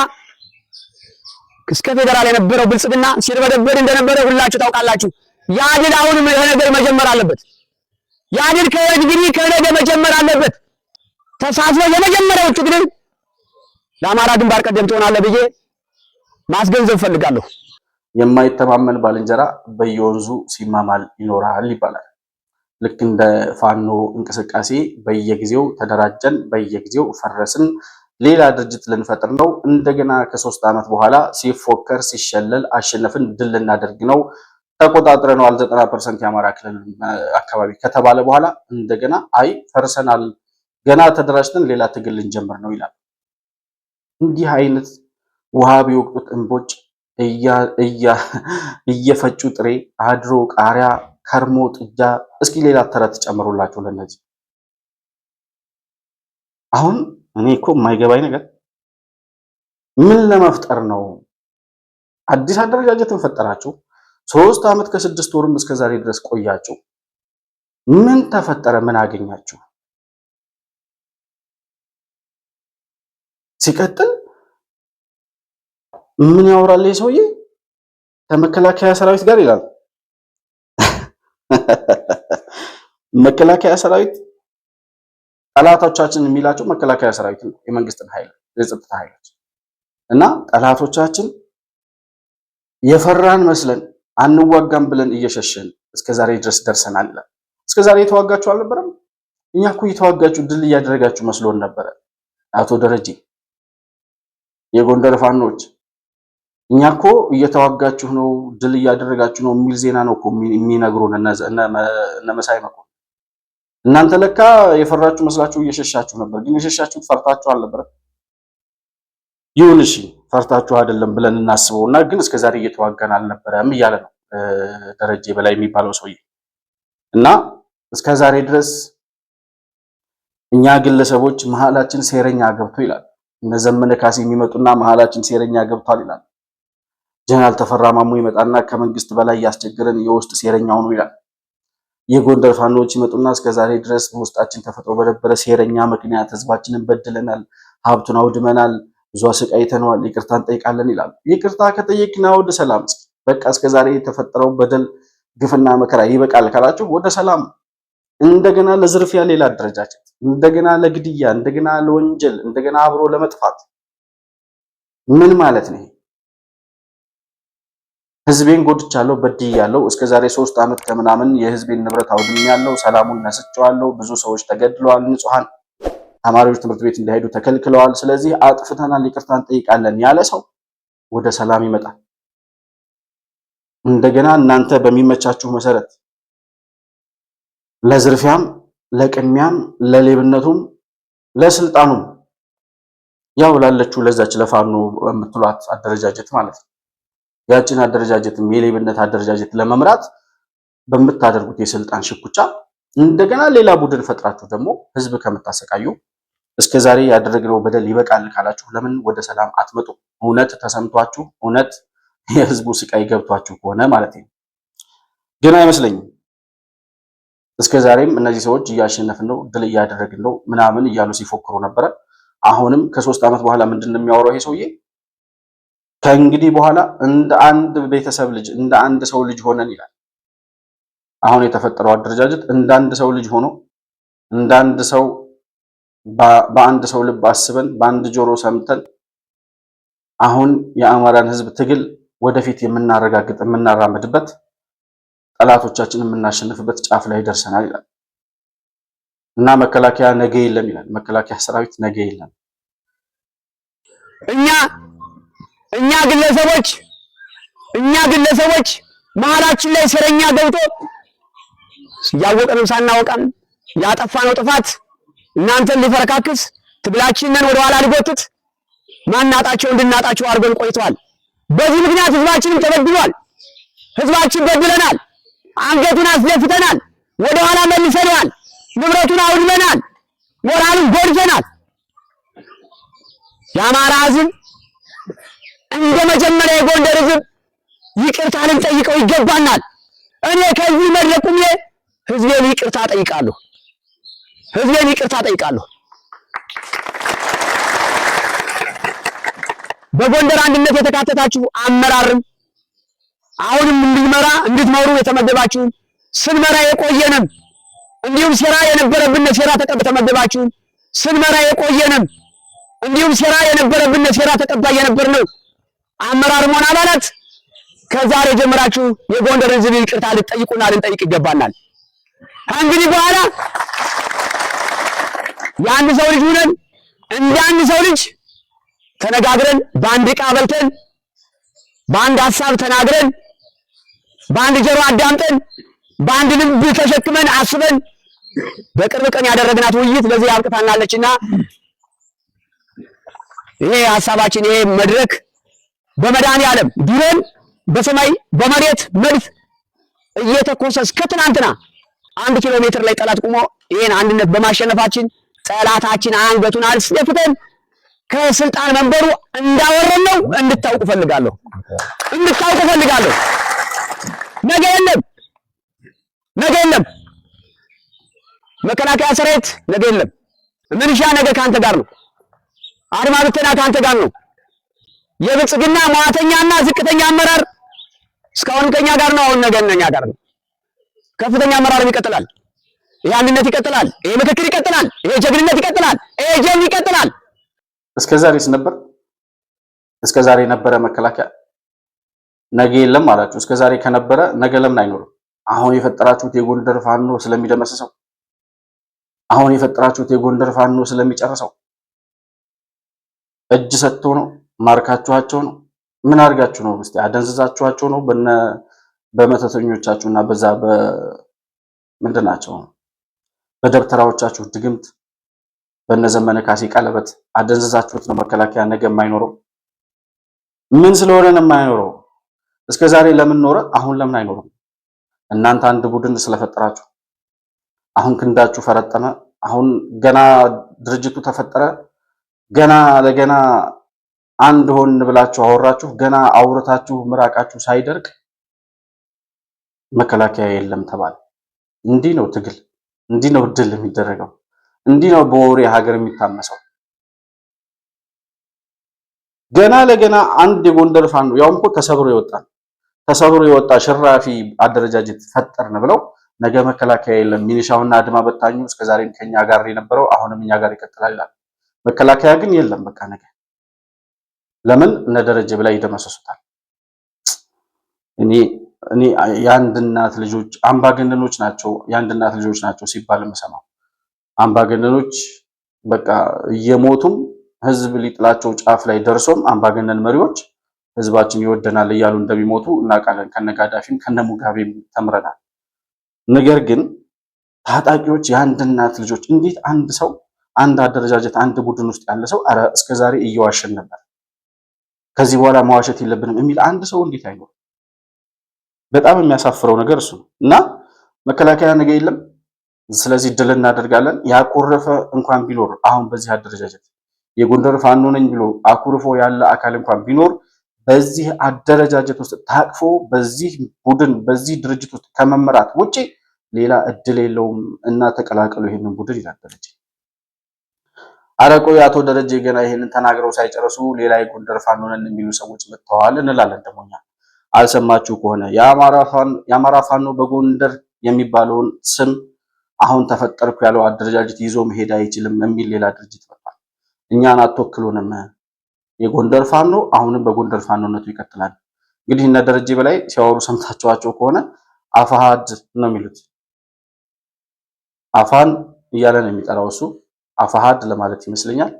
እስከ ፌደራል የነበረው ብልጽግና ሲርበደበድ እንደነበረ ሁላችሁ ታውቃላችሁ። ያ ድል አሁንም ነገር መጀመር አለበት። ያ ድል ከነገ መጀመር አለበት። ተሳስበው የመጀመሪያው ትግል ለአማራ ግንባር ቀደም ትሆናለህ ብዬ ማስገንዘብ ፈልጋለሁ። የማይተማመን ባልንጀራ በየወንዙ ሲማማል ይኖራል ይባላል። ልክ እንደ ፋኖ እንቅስቃሴ በየጊዜው ተደራጀን፣ በየጊዜው ፈረስን፣ ሌላ ድርጅት ልንፈጥር ነው፣ እንደገና ከ3 ዓመት በኋላ ሲፎከር ሲሸለል አሸነፍን ድል ልናደርግ ነው፣ ተቆጣጥረነዋል 90% የአማራ ክልል አካባቢ ከተባለ በኋላ እንደገና አይ ፈርሰናል፣ ገና ተደራጅተን ሌላ ትግል ልንጀምር ነው ይላል። እንዲህ አይነት ውሃ ቢወቅጡት እንቦጭ እየፈጩ ጥሬ አድሮ ቃሪያ ከርሞ ጥጃ። እስኪ ሌላ ተረት ጨምሩላቸው ለነዚህ። አሁን እኔ እኮ የማይገባኝ ነገር ምን ለመፍጠር ነው? አዲስ አደረጃጀትን ፈጠራችሁ፣ 3 ዓመት ከ6 ወርም እስከ ዛሬ ድረስ ቆያችሁ። ምን ተፈጠረ? ምን አገኛችሁ? ሲቀጥል ምን ያወራል ሰውዬ? ከመከላከያ ሰራዊት ጋር ይላል። መከላከያ ሰራዊት ጠላቶቻችን የሚላቸው መከላከያ ሰራዊት ነው፣ የመንግስትን ኃይል የጸጥታ ኃይሎች እና ጠላቶቻችን የፈራን መስለን አንዋጋም ብለን እየሸሸን እስከዛሬ ድረስ ደርሰናል ይላል። እስከዛሬ የተዋጋችሁ አልነበረም? እኛ እኮ እየተዋጋችሁ ድል እያደረጋችሁ መስሎን ነበረ። አቶ ደረጀ የጎንደር ፋኖች እኛ እኮ እየተዋጋችሁ ነው ድል እያደረጋችሁ ነው የሚል ዜና ነው እኮ የሚነግሩን እነ መሳይ መኮንን። እናንተ ለካ የፈራችሁ መስላችሁ እየሸሻችሁ ነበር፣ ግን የሸሻችሁት ፈርታችሁ አልነበረም። ይሁን እሺ ፈርታችሁ አይደለም ብለን እናስበውና ግን እስከዛሬ እየተዋጋን አልነበረም እያለ ነው ደረጀ በላይ የሚባለው ሰውዬ። እና እስከዛሬ ድረስ እኛ ግለሰቦች መሀላችን ሴረኛ ገብቶ ይላል። እነ ዘመነ ካሴ የሚመጡና መሀላችን ሴረኛ ገብቷል ይላል። ጀነራል ተፈራ ማሞ ይመጣና ከመንግስት በላይ ያስቸገረን የውስጥ ሴረኛው ነው ይላል። የጎንደር ፋኖች ይመጡና እስከዛሬ ድረስ በውስጣችን ተፈጥሮ በነበረ ሴረኛ ምክንያት ህዝባችንን በድለናል፣ ሀብቱን አውድመናል፣ ብዙ አሰቃይተነዋል፣ ይቅርታ እንጠይቃለን ይላሉ። ይቅርታ ከጠየቅና ወደ ሰላም በቃ እስከዛሬ የተፈጠረው በደል ግፍና መከራ ይበቃል ካላችሁ ወደ ሰላም፣ እንደገና ለዝርፊያ ሌላ አደረጃጀት፣ እንደገና ለግድያ፣ እንደገና ለወንጀል፣ እንደገና አብሮ ለመጥፋት ምን ማለት ነው? ህዝቤን ጎድቻለሁ፣ በድያለሁ፣ እስከዛሬ 3 ዓመት ከምናምን የህዝቤን ንብረት አውድሜያለሁ፣ ሰላሙን ነስቼዋለሁ፣ ብዙ ሰዎች ተገድለዋል፣ ንጹሃን ተማሪዎች ትምህርት ቤት እንዳይሄዱ ተከልክለዋል፣ ስለዚህ አጥፍተናል፣ ይቅርታ እንጠይቃለን ያለ ሰው ወደ ሰላም ይመጣል። እንደገና እናንተ በሚመቻችሁ መሰረት ለዝርፊያም፣ ለቅሚያም፣ ለሌብነቱም፣ ለስልጣኑም ያው ላለችው ለዛች ለፋኖ የምትሏት አደረጃጀት ማለት ነው ያችን አደረጃጀትም የሌብነት አደረጃጀት ለመምራት በምታደርጉት የስልጣን ሽኩቻ እንደገና ሌላ ቡድን ፈጥራችሁ ደግሞ ህዝብ ከምታሰቃዩ እስከዛሬ ያደረግነው በደል ይበቃል ካላችሁ ለምን ወደ ሰላም አትመጡ? እውነት ተሰምቷችሁ እውነት የህዝቡ ስቃይ ገብቷችሁ ከሆነ ማለት ነው። ግን አይመስለኝም። እስከዛሬም እነዚህ ሰዎች እያሸነፍን ነው ድል እያደረግን ነው ምናምን እያሉ ሲፎክሩ ነበረ። አሁንም ከ3 ዓመት በኋላ ምንድን ነው የሚያወራው ይሄ ሰውዬ? ከእንግዲህ በኋላ እንደ አንድ ቤተሰብ ልጅ እንደ አንድ ሰው ልጅ ሆነን ይላል። አሁን የተፈጠረው አደረጃጀት እንደ አንድ ሰው ልጅ ሆኖ እንደ አንድ ሰው በአንድ ሰው ልብ አስበን በአንድ ጆሮ ሰምተን አሁን የአማራን ህዝብ ትግል ወደፊት የምናረጋግጥ የምናራምድበት ጠላቶቻችንን የምናሸንፍበት ጫፍ ላይ ደርሰናል ይላል እና መከላከያ ነገ የለም ይላል። መከላከያ ሰራዊት ነገ የለም። እኛ ግለሰቦች መሀላችን ላይ ሴረኛ ገብቶ ያወቀንም ሳናወቀም ያጠፋነው ጥፋት እናንተን ሊፈረካክስ ትግላችንን ወደኋላ ሊጎትት ማናጣቸው እንድናጣቸው አድርገን ቆይተዋል። በዚህ ምክንያት ህዝባችንም ተበድሏል። ህዝባችን በድለናል። አንገቱን አስደፍተናል። ወደኋላ መልሰናል። ንብረቱን አውድመናል። ሞራሉን ጎድተናል። የአማራ ህዝብ እንደ መጀመሪያ የጎንደር ህዝብ ይቅርታ ልንጠይቀው ይገባናል። እኔ ከዚህ መድረክ ቆሜ ህዝቤን ይቅርታ ጠይቃለሁ። በጎንደር አንድነት የተካተታችሁ አመራርም አሁንም እንድትመሩ የተመደባችሁ ስንመራ የቆየንም እንዲሁም ሴራ የነበረብን ሴራ ተመደባችሁ ስንመራ የቆየንም እንዲሁም ሴራ የነበረብን ሴራ ተቀባይ የነበርነው አመራር መሆን አባላት ከዛሬ ጀምራችሁ የጎንደር ህዝብ ይቅርታ ልትጠይቁና ልንጠይቅ ይገባናል። ከእንግዲህ በኋላ የአንድ ሰው ልጅ ሆነን እንደ አንድ ሰው ልጅ ተነጋግረን በአንድ ዕቃ በልተን በአንድ ሐሳብ ተናግረን በአንድ ጆሮ አዳምጠን በአንድ ልብ ተሸክመን አስበን በቅርብ ቀን ያደረግናት ውይይት ለዚህ ያብቅታናለችና ይሄ ሐሳባችን ይሄ መድረክ በመድኃኔዓለም ድሮን በሰማይ በመሬት መድፍ እየተኮሰ እስከ ትናንትና 1 ኪሎ ሜትር ላይ ጠላት ቆሞ ይሄን አንድነት በማሸነፋችን ጠላታችን አንገቱን አልስደፍተን ከስልጣን መንበሩ እንዳወረን ነው እንድታውቁ ፈልጋለሁ። ነገ የለም መከላከያ ሰራዊት ነገ የለም። ምንሻ ነገ ካንተ ጋር ነው። አድማ ብተና ካንተ ጋር ነው። የብልጽግና መዋተኛና ዝቅተኛ አመራር እስካሁን ከኛ ጋር ነው። አሁን ነገ እኛ ጋር ነው። ከፍተኛ አመራር ይቀጥላል። ይሄ አንድነት ይቀጥላል። ይሄ ምክክር ይቀጥላል። ይሄ ጀግንነት ይቀጥላል። ይሄ ጀብድ ይቀጥላል። እስከዛሬስ ነበር? እስከዛሬ ነበረ መከላከያ ነገ የለም አላችሁ። እስከዛሬ ከነበረ ነገ ለምን አይኖርም? አሁን የፈጠራችሁት የጎንደር ፋኖ ስለሚደመስሰው፣ አሁን የፈጠራችሁት የጎንደር ፋኖ ስለሚጨርሰው እጅ ሰጥቶ ነው? ማርካችኋቸው ነው? ምን አድርጋችሁ ነው? እስቲ አደንዝዛችኋቸው ነው? በመተተኞቻችሁና በዛ ምንድናቸው በደብተራዎቻችሁ ድግምት በነዘመነ ካሴ ቀለበት አደንዝዛችሁት ነው መከላከያ ነገ የማይኖረው? ምን ስለሆነ ነው የማይኖረው? እስከዛሬ ለምን ኖረ? አሁን ለምን አይኖርም? እናንተ አንድ ቡድን ስለፈጠራችሁ፣ አሁን ክንዳችሁ ፈረጠመ፣ አሁን ገና ድርጅቱ ተፈጠረ፣ ገና ለገና አንድ ሆን ብላችሁ አወራችሁ፣ ገና አውርታችሁ ምራቃችሁ ሳይደርቅ መከላከያ የለም ተባለ። እንዲህ ነው ትግል፣ እንዲህ ነው ድል የሚደረገው፣ እንዲህ ነው በወሬ ሀገር የሚታመሰው። ገና ለገና አንድ የጎንደር ፋኖ ያውም እኮ ተሰብሮ የወጣ ሽራፊ አደረጃጀት ፈጠርን ብለው ነገ መከላከያ የለም፣ ሚሊሻውና አድማ በታኙ እስከዛሬም ከኛ ጋር የነበረው አሁንም እኛ ጋር ይቀጥላል ይላል። መከላከያ ግን የለም። በቃ ነገ ለምን እነ ደረጀ ብላይ ይደመሰሱታል? እኔ የአንድ እናት ልጆች አምባገነኖች ናቸው፣ የአንድ እናት ልጆች ናቸው ሲባል የምሰማው አምባገነኖች በቃ እየሞቱም ህዝብ ሊጥላቸው ጫፍ ላይ ደርሶም አምባገነን መሪዎች ህዝባችን ይወደናል እያሉ እንደሚሞቱ እናውቃለን። ከነጋዳፊም ከነሙጋቤም ተምረናል። ነገር ግን ታጣቂዎች የአንድ እናት ልጆች እንዴት አንድ ሰው አንድ አደረጃጀት አንድ ቡድን ውስጥ ያለ ሰው አረ እስከዛሬ እየዋሸን ነበር ከዚህ በኋላ መዋሸት የለብንም የሚል አንድ ሰው እንዴት አይኖርም? በጣም የሚያሳፍረው ነገር እሱ ነው። እና መከላከያ ነገ የለም። ስለዚህ ድል እናደርጋለን። ያኮረፈ እንኳን ቢኖር አሁን በዚህ አደረጃጀት የጎንደር ፋኖ ነኝ ብሎ አኩርፎ ያለ አካል እንኳን ቢኖር በዚህ አደረጃጀት ውስጥ ታቅፎ በዚህ ቡድን በዚህ ድርጅት ውስጥ ከመመራት ውጪ ሌላ እድል የለውም እና ተቀላቀሉ ይሄንን ቡድን ይላል ደረጀ። አረቆ አቶ ደረጀ ገና ይሄንን ተናግረው ሳይጨርሱ ሌላ የጎንደር ፋኖ ነን የሚሉ ሰዎች መጥተዋል እንላለን። ደሞኛ አልሰማችሁ ከሆነ የአማራ ፋኖ በጎንደር የሚባለውን ስም አሁን ተፈጠርኩ ያለው አደረጃጀት ይዞ መሄድ አይችልም የሚል ሌላ ድርጅት መጥቷል። እኛን አትወክሉንም፣ የጎንደር ፋኖ አሁንም በጎንደር ፋኖነቱ ይቀጥላል። እንግዲህ እነ ደረጀ በላይ ሲያወሩ ሰምታችኋቸው ከሆነ አፋሃድ ነው የሚሉት። አፋን እያለ ነው የሚጠራው እሱ አፋሃድ ለማለት ይመስለኛል።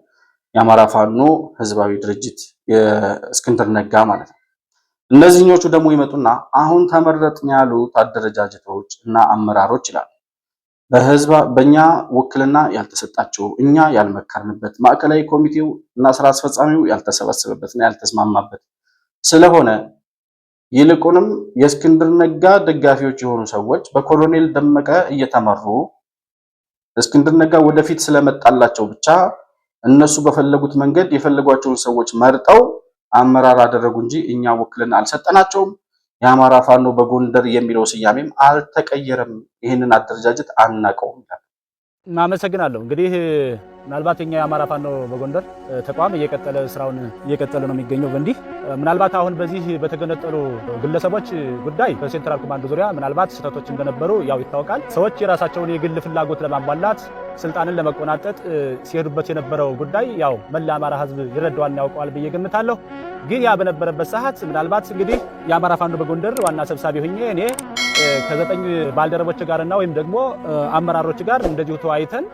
የአማራ ፋኖ ህዝባዊ ድርጅት የእስክንድር ነጋ ማለት ነው። እነዚህኞቹ ደግሞ ይመጡና አሁን ተመረጥን ያሉት አደረጃጀቶች እና አመራሮች ይላሉ በእኛ ውክልና ያልተሰጣቸው እኛ ያልመከርንበት ማዕከላዊ ኮሚቴው እና ስራ አስፈጻሚው ያልተሰበሰበበትና ያልተስማማበት ስለሆነ ይልቁንም የእስክንድር ነጋ ደጋፊዎች የሆኑ ሰዎች በኮሎኔል ደመቀ እየተመሩ እስክንድር ነጋ ወደፊት ስለመጣላቸው ብቻ እነሱ በፈለጉት መንገድ የፈለጓቸውን ሰዎች መርጠው አመራር አደረጉ እንጂ እኛ ውክልና አልሰጠናቸውም። የአማራ ፋኖ በጎንደር የሚለው ስያሜም አልተቀየረም። ይህንን አደረጃጀት አናውቀውም ይላል። አመሰግናለሁ። እንግዲህ ምናልባት የኛ የአማራ ፋኖ በጎንደር ተቋም እየቀጠለ ስራውን እየቀጠለ ነው የሚገኘው። በእንዲህ ምናልባት አሁን በዚህ በተገነጠሉ ግለሰቦች ጉዳይ በሴንትራል ኮማንዶ ዙሪያ ምናልባት ስህተቶች እንደነበሩ ያው ይታወቃል። ሰዎች የራሳቸውን የግል ፍላጎት ለማሟላት ስልጣንን ለመቆናጠጥ ሲሄዱበት የነበረው ጉዳይ ያው መላ አማራ ህዝብ ይረዳዋል ያውቀዋል ብዬ ገምታለሁ። ግን ያ በነበረበት ሰዓት ምናልባት እንግዲህ የአማራ ፋኖ በጎንደር ዋና ሰብሳቢ ሆኜ እኔ ከ9 ባልደረቦች ጋርና ወይም ደግሞ አመራሮች ጋር እንደዚሁ ተወያይተን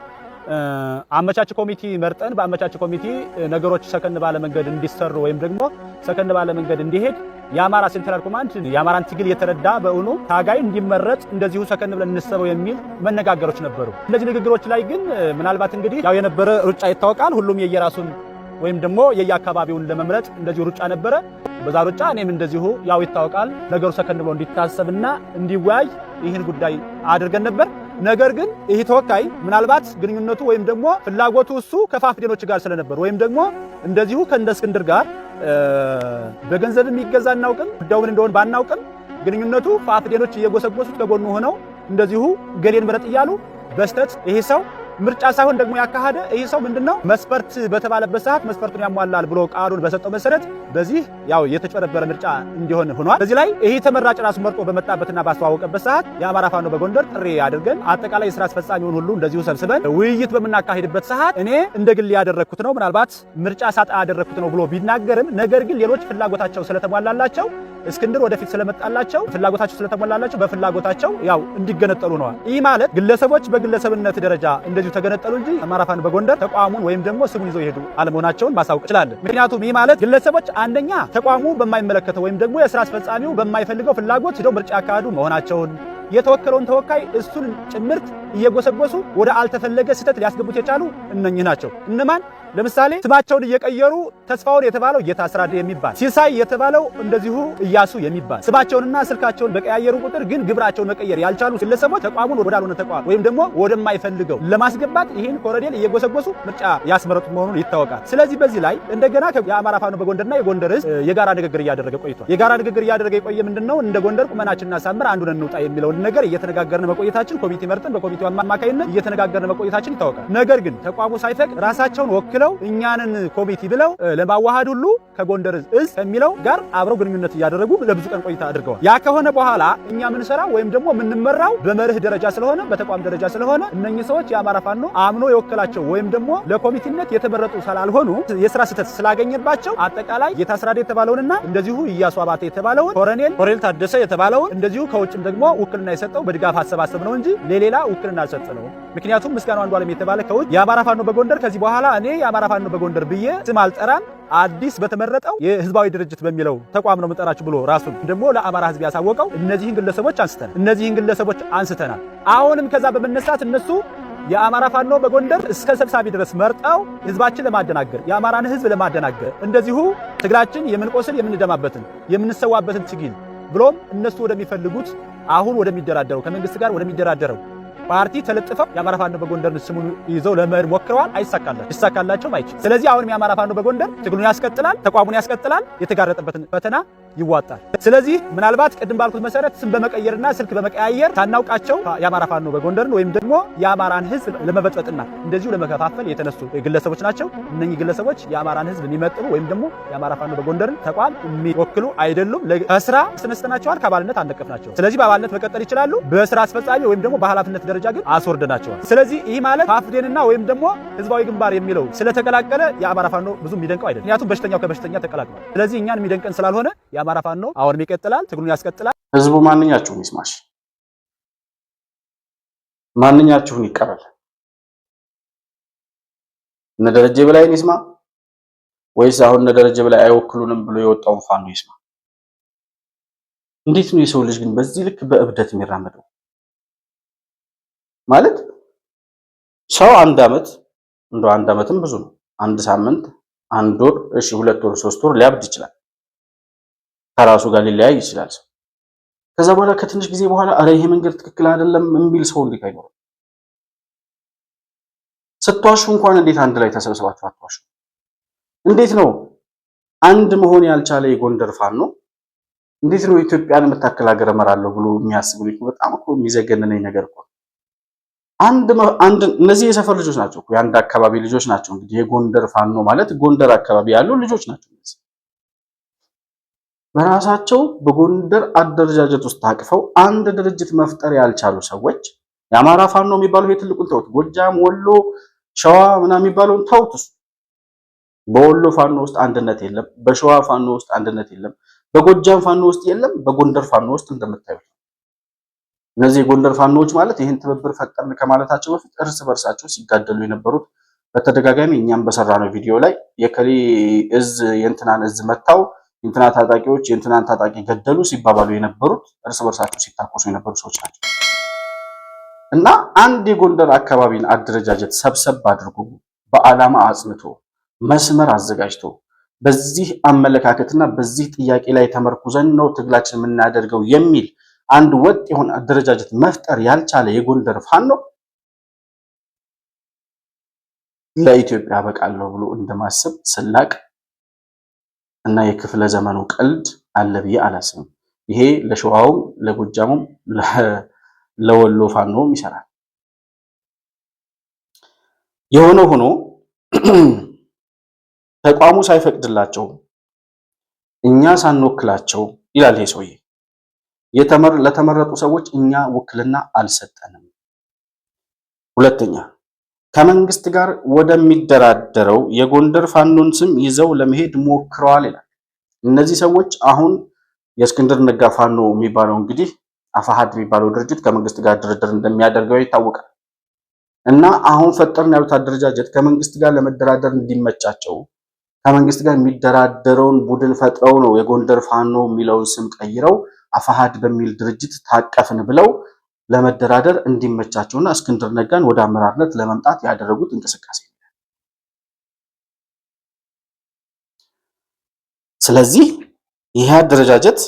አመቻች ኮሚቴ መርጠን በአመቻች ኮሚቴ ነገሮች ሰከን ባለ መንገድ እንዲሰሩ ወይም ደግሞ ሰከን ባለ መንገድ እንዲሄድ የአማራ ሴንትራል ኮማንድ የአማራን ትግል የተረዳ በእውኑ ታጋይ እንዲመረጥ እንደዚሁ ሰከን ብለን እንሰበው የሚል መነጋገሮች ነበሩ። እነዚህ ንግግሮች ላይ ግን ምናልባት እንግዲህ ያው የነበረ ሩጫ ይታወቃል። ሁሉም የየራሱን ወይም ደግሞ የየአካባቢውን ለመምረጥ እንደዚሁ ሩጫ ነበረ። በዛ ሩጫ እኔም እንደዚሁ ያው ይታወቃል ነገሩ ሰከን ብሎ እንዲታሰብና እንዲወያይ ይህን ጉዳይ አድርገን ነበር። ነገር ግን ይህ ተወካይ ምናልባት ግንኙነቱ ወይም ደግሞ ፍላጎቱ እሱ ከፋፍዴኖች ጋር ስለነበር ወይም ደግሞ እንደዚሁ ከእንደ እስክንድር ጋር በገንዘብ የሚገዛ እናውቅም ጉዳዩ ምን እንደሆነ ባናውቅም ግንኙነቱ ፋፍዴኖች እየጎሰጎሱት ከጎኑ ሆነው እንደዚሁ ገሌን ምረጥ እያሉ በስተት ይሄ ሰው ምርጫ ሳይሆን ደግሞ ያካሄደ ይሄ ሰው ምንድነው መስፈርት በተባለበት ሰዓት መስፈርቱን ያሟላል ብሎ ቃሉን በሰጠው መሰረት በዚህ ያው የተጨበረበረ ምርጫ እንዲሆን ሆኗል። በዚህ ላይ ይሄ ተመራጭ ራሱ መርጦ በመጣበትና ባስተዋወቀበት ሰዓት የአማራ ፋኖ በጎንደር ጥሪ አድርገን አጠቃላይ የሥራ አስፈጻሚውን ሁሉ እንደዚሁ ሰብስበን ውይይት በመናካሄድበት ሰዓት እኔ እንደ ግል ያደረኩት ነው ምናልባት ምርጫ ሳጣ ያደረኩት ነው ብሎ ቢናገርም ነገር ግን ሌሎች ፍላጎታቸው ስለተሟላላቸው እስክንድር ወደፊት ስለመጣላቸው ፍላጎታቸው ስለተሟላላቸው በፍላጎታቸው ያው እንዲገነጠሉ ነው። ይህ ማለት ግለሰቦች በግለሰብነት ደረጃ እንደዚሁ ተገነጠሉ እንጂ አማራ ፋኖ በጎንደር ተቋሙን ወይም ደግሞ ስሙን ይዘው ይሄዱ አለመሆናቸውን ማሳወቅ ይችላል። ምክንያቱም ይህ ማለት ግለሰቦች አንደኛ ተቋሙ በማይመለከተው ወይም ደግሞ የሥራ አስፈጻሚው በማይፈልገው ፍላጎት ሄደው ምርጫ ያካሄዱ መሆናቸውን የተወከለውን ተወካይ እሱን ጭምርት እየጎሰጎሱ ወደ አልተፈለገ ስህተት ሊያስገቡት የቻሉ እነኚህ ናቸው። እነማን? ለምሳሌ ስማቸውን እየቀየሩ ተስፋውን የተባለው ጌታ አስራደ የሚባል ሲሳይ የተባለው እንደዚሁ እያሱ የሚባል ስማቸውንና ስልካቸውን በቀያየሩ ቁጥር ግን ግብራቸውን መቀየር ያልቻሉ ግለሰቦች ተቋሙን ወዳልሆነ ተቋም ወይም ደግሞ ወደማይፈልገው ለማስገባት ይህን ኮረዴል እየጎሰጎሱ ምርጫ ያስመረጡ መሆኑን ይታወቃል። ስለዚህ በዚህ ላይ እንደገና የአማራ ፋኖ በጎንደርና የጎንደር ህዝብ የጋራ ንግግር እያደረገ ቆይቷል። የጋራ ንግግር እያደረገ የቆየ ምንድነው እንደ ጎንደር ቁመናችንና ሳምር አንዱን እንውጣ የሚለውን ነገር እየተነጋገርን መቆየታችን ኮሚቴ መርጠን በኮሚቴው አማካይነት እየተነጋገርን መቆየታችን ይታወቃል። ነገር ግን ተቋሙ ሳይፈቅድ ራሳቸውን ወክለው እኛንን ኮሚቴ ብለው ለማዋሃድ ሁሉ ከጎንደር እዝ ከሚለው ጋር አብረው ግንኙነት እያደረጉ ለብዙ ቀን ቆይታ አድርገዋል። ያ ከሆነ በኋላ እኛ ምንሰራው ወይም ደግሞ ምንመራው በመርህ ደረጃ ስለሆነ በተቋም ደረጃ ስለሆነ እነኚህ ሰዎች የአማራ ፋኖ አምኖ የወከላቸው ወይም ደግሞ ለኮሚቴነት የተመረጡ ስላልሆኑ የሥራ ስህተት ስላገኘባቸው አጠቃላይ ጌታ አስራደ የተባለውንና እንደዚሁ ኢያሱ አባተ የተባለውን ኮሎኔል ታደሰ የተባለውን እንደዚሁ ከውጭም ደግሞ ውክልና የሰጠው በድጋፍ አሰባሰብ ነው እንጂ ለሌላ ውክልና አልሰጠነው። ምክንያቱም ምስጋናው አንዱ ዓለም የተባለ ከውጭ የአማራ ፋኖ በጎንደር ከዚህ በኋላ እኔ የአማራ ፋኖ በጎንደር ብዬ ስም አልጠራም አዲስ በተመረጠው የህዝባዊ ድርጅት በሚለው ተቋም ነው መጠራችሁ ብሎ ራሱን ደግሞ ለአማራ ህዝብ ያሳወቀው እነዚህን ግለሰቦች አንስተናል። አሁንም ከዛ በመነሳት እነሱ የአማራ ፋኖ በጎንደር እስከ ሰብሳቢ ድረስ መርጠው ህዝባችን ለማደናገር የአማራን ህዝብ ለማደናገር እንደዚሁ ትግላችን የምንቆስል የምንደማበትን የምንሰዋበትን ትግል ብሎም እነሱ ወደሚፈልጉት አሁን ወደሚደራደረው ከመንግስት ጋር ወደሚደራደረው ፓርቲ ተለጥፈው የአማራ ፋኖ በጎንደር ስሙን ይዘው ለመሄድ ሞክረዋል። አይሳካላቸውም አይችልም። ስለዚህ አሁንም የአማራ ፋኖ በጎንደር ትግሉን ያስቀጥላል፣ ተቋሙን ያስቀጥላል፣ የተጋረጠበትን ፈተና ይዋጣል። ስለዚህ ምናልባት ቅድም ባልኩት መሰረት ስም በመቀየርና ስልክ በመቀያየር ታናውቃቸው የአማራ ፋኖ በጎንደርን ወይም ደግሞ የአማራን ህዝብ ለመበጥበጥና እንደዚሁ ለመከፋፈል የተነሱ ግለሰቦች ናቸው። እነኚህ ግለሰቦች የአማራን ህዝብ የሚመጥኑ ወይም ደግሞ የአማራ ፋኖ በጎንደርን ተቋም የሚወክሉ አይደሉም። ከስራ አስነስተናቸዋል፣ ከአባልነት አልነቀፍናቸው። ስለዚህ በአባልነት መቀጠል ይችላሉ። በስራ አስፈጻሚ ወይም ደግሞ በኃላፊነት ደረጃ ግን አስወርደናቸዋል። ስለዚህ ይህ ማለት ፋፍዴንና ወይም ደግሞ ህዝባዊ ግንባር የሚለው ስለተቀላቀለ የአማራ ፋኖ ብዙ የሚደንቀው አይደለም። ምክንያቱም በሽተኛው ከበሽተኛ ተቀላቅሏል። ስለዚህ እኛን የሚደንቀን ስላልሆነ የአማራ ፋኖ አሁንም ይቀጥላል፣ ትግሉን ያስቀጥላል። ህዝቡ ማንኛችሁን ይስማሽ፣ ማንኛችሁን ይቀበል። እነ ደረጀ በላይን ይስማ ወይስ አሁን እነ ደረጀ በላይ አይወክሉንም ብሎ የወጣውን ፋኖ ይስማ? እንዴት ነው የሰው ልጅ ግን በዚህ ልክ በእብደት የሚራመደው? ማለት ሰው አንድ ዓመትም ብዙ ነው። አንድ ሳምንት፣ አንድ ወር፣ እሺ 2 ወር 3 ወር ሊያብድ ይችላል። ከራሱ ጋር ሊለያይ ይችላል። ከዛ በኋላ ከትንሽ ጊዜ በኋላ አረ ይሄ መንገድ ትክክል አይደለም የሚል ሰው እንዴት አይኖርም? ስትዋሹ እንኳን እንዴት አንድ ላይ ተሰብስባችሁ አትዋሹ? እንዴት ነው አንድ መሆን ያልቻለ የጎንደር ፋኖ እንዴት ነው ኢትዮጵያን የምታክል ሀገር እመራለሁ ብሎ የሚያስብ? በጣም እኮ የሚዘገንነኝ ነገር እኮ አንድ እነዚህ የሰፈር ልጆች ናቸው እኮ የአንድ አካባቢ ልጆች ናቸው። እንግዲህ የጎንደር ፋኖ ማለት ጎንደር አካባቢ ያሉ ልጆች ናቸው። በራሳቸው በጎንደር አደረጃጀት ውስጥ ታቅፈው አንድ ድርጅት መፍጠር ያልቻሉ ሰዎች የአማራ ፋኖ የሚባለው የትልቁን ተውት። ጎጃም፣ ወሎ፣ ሸዋ ምናምን የሚባለውን ተውት። በወሎ ፋኖ ውስጥ አንድነት የለም። በሸዋ ፋኖ ውስጥ አንድነት የለም። በጎጃም ፋኖ ውስጥ የለም። በጎንደር ፋኖ ውስጥ እንደምታዩት እነዚህ የጎንደር ፋኖዎች ማለት ይህን ትብብር ፈጠርን ከማለታቸው በፊት እርስ በርሳቸው ሲጋደሉ የነበሩት በተደጋጋሚ እኛም በሰራነው ቪዲዮ ላይ የከሌ እዝ የእንትናን እዝ መታው፣ የእንትና ታጣቂዎች የእንትናን ታጣቂ ገደሉ ሲባባሉ የነበሩት እርስ በርሳቸው ሲታኮሱ የነበሩ ሰዎች ናቸው። እና አንድ የጎንደር አካባቢን አደረጃጀት ሰብሰብ አድርጎ በዓላማ አጽንቶ መስመር አዘጋጅቶ በዚህ አመለካከትና በዚህ ጥያቄ ላይ ተመርኩዘን ነው ትግላችን የምናደርገው የሚል አንድ ወጥ የሆነ አደረጃጀት መፍጠር ያልቻለ የጎንደር ፋኖ ለኢትዮጵያ በቃለሁ ብሎ እንደማሰብ ስላቅ እና የክፍለ ዘመኑ ቀልድ አለ ብዬ አላስብም። ይሄ ለሸዋውም ለጎጃሙም ለወሎ ፋኖም ይሰራል። የሆነ ሆኖ ተቋሙ ሳይፈቅድላቸው እኛ ሳንወክላቸው ይላል ይሄ ሰውዬ ለተመረጡ ሰዎች እኛ ውክልና አልሰጠንም። ሁለተኛ ከመንግስት ጋር ወደሚደራደረው የጎንደር ፋኖን ስም ይዘው ለመሄድ ሞክረዋል ይላል። እነዚህ ሰዎች አሁን የእስክንድር ነጋ ፋኖ የሚባለው እንግዲህ አፋሃድ የሚባለው ድርጅት ከመንግስት ጋር ድርድር እንደሚያደርገው ይታወቃል። እና አሁን ፈጠርን ያሉት አደረጃጀት ከመንግስት ጋር ለመደራደር እንዲመቻቸው ከመንግስት ጋር የሚደራደረውን ቡድን ፈጥረው ነው የጎንደር ፋኖ የሚለውን ስም ቀይረው አፋሃድ በሚል ድርጅት ታቀፍን ብለው ለመደራደር እንዲመቻቸውና እስክንድር ነጋን ወደ አመራርነት ለመምጣት ያደረጉት እንቅስቃሴ ነው። ስለዚህ ይህ አደረጃጀት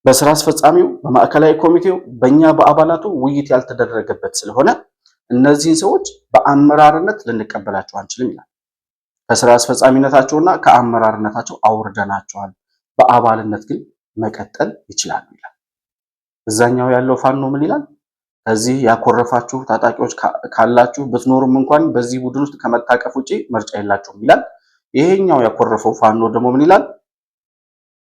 በስራ አስፈጻሚው በማዕከላዊ ኮሚቴው በእኛ በአባላቱ ውይይት ያልተደረገበት ስለሆነ እነዚህን ሰዎች በአመራርነት ልንቀበላቸው አንችልም ይላል። ከስራ አስፈጻሚነታቸውና ከአመራርነታቸው አውርደናቸዋል፣ በአባልነት ግን መቀጠል ይችላሉ ይላል። እዛኛው ያለው ፋኖ ምን ይላል? ከዚህ ያኮረፋችሁ ታጣቂዎች ካላችሁ ብትኖሩም እንኳን በዚህ ቡድን ውስጥ ከመታቀፍ ውጪ ምርጫ የላችሁም ይላል። ይሄኛው ያኮረፈው ፋኖ ደግሞ ምን ይላል?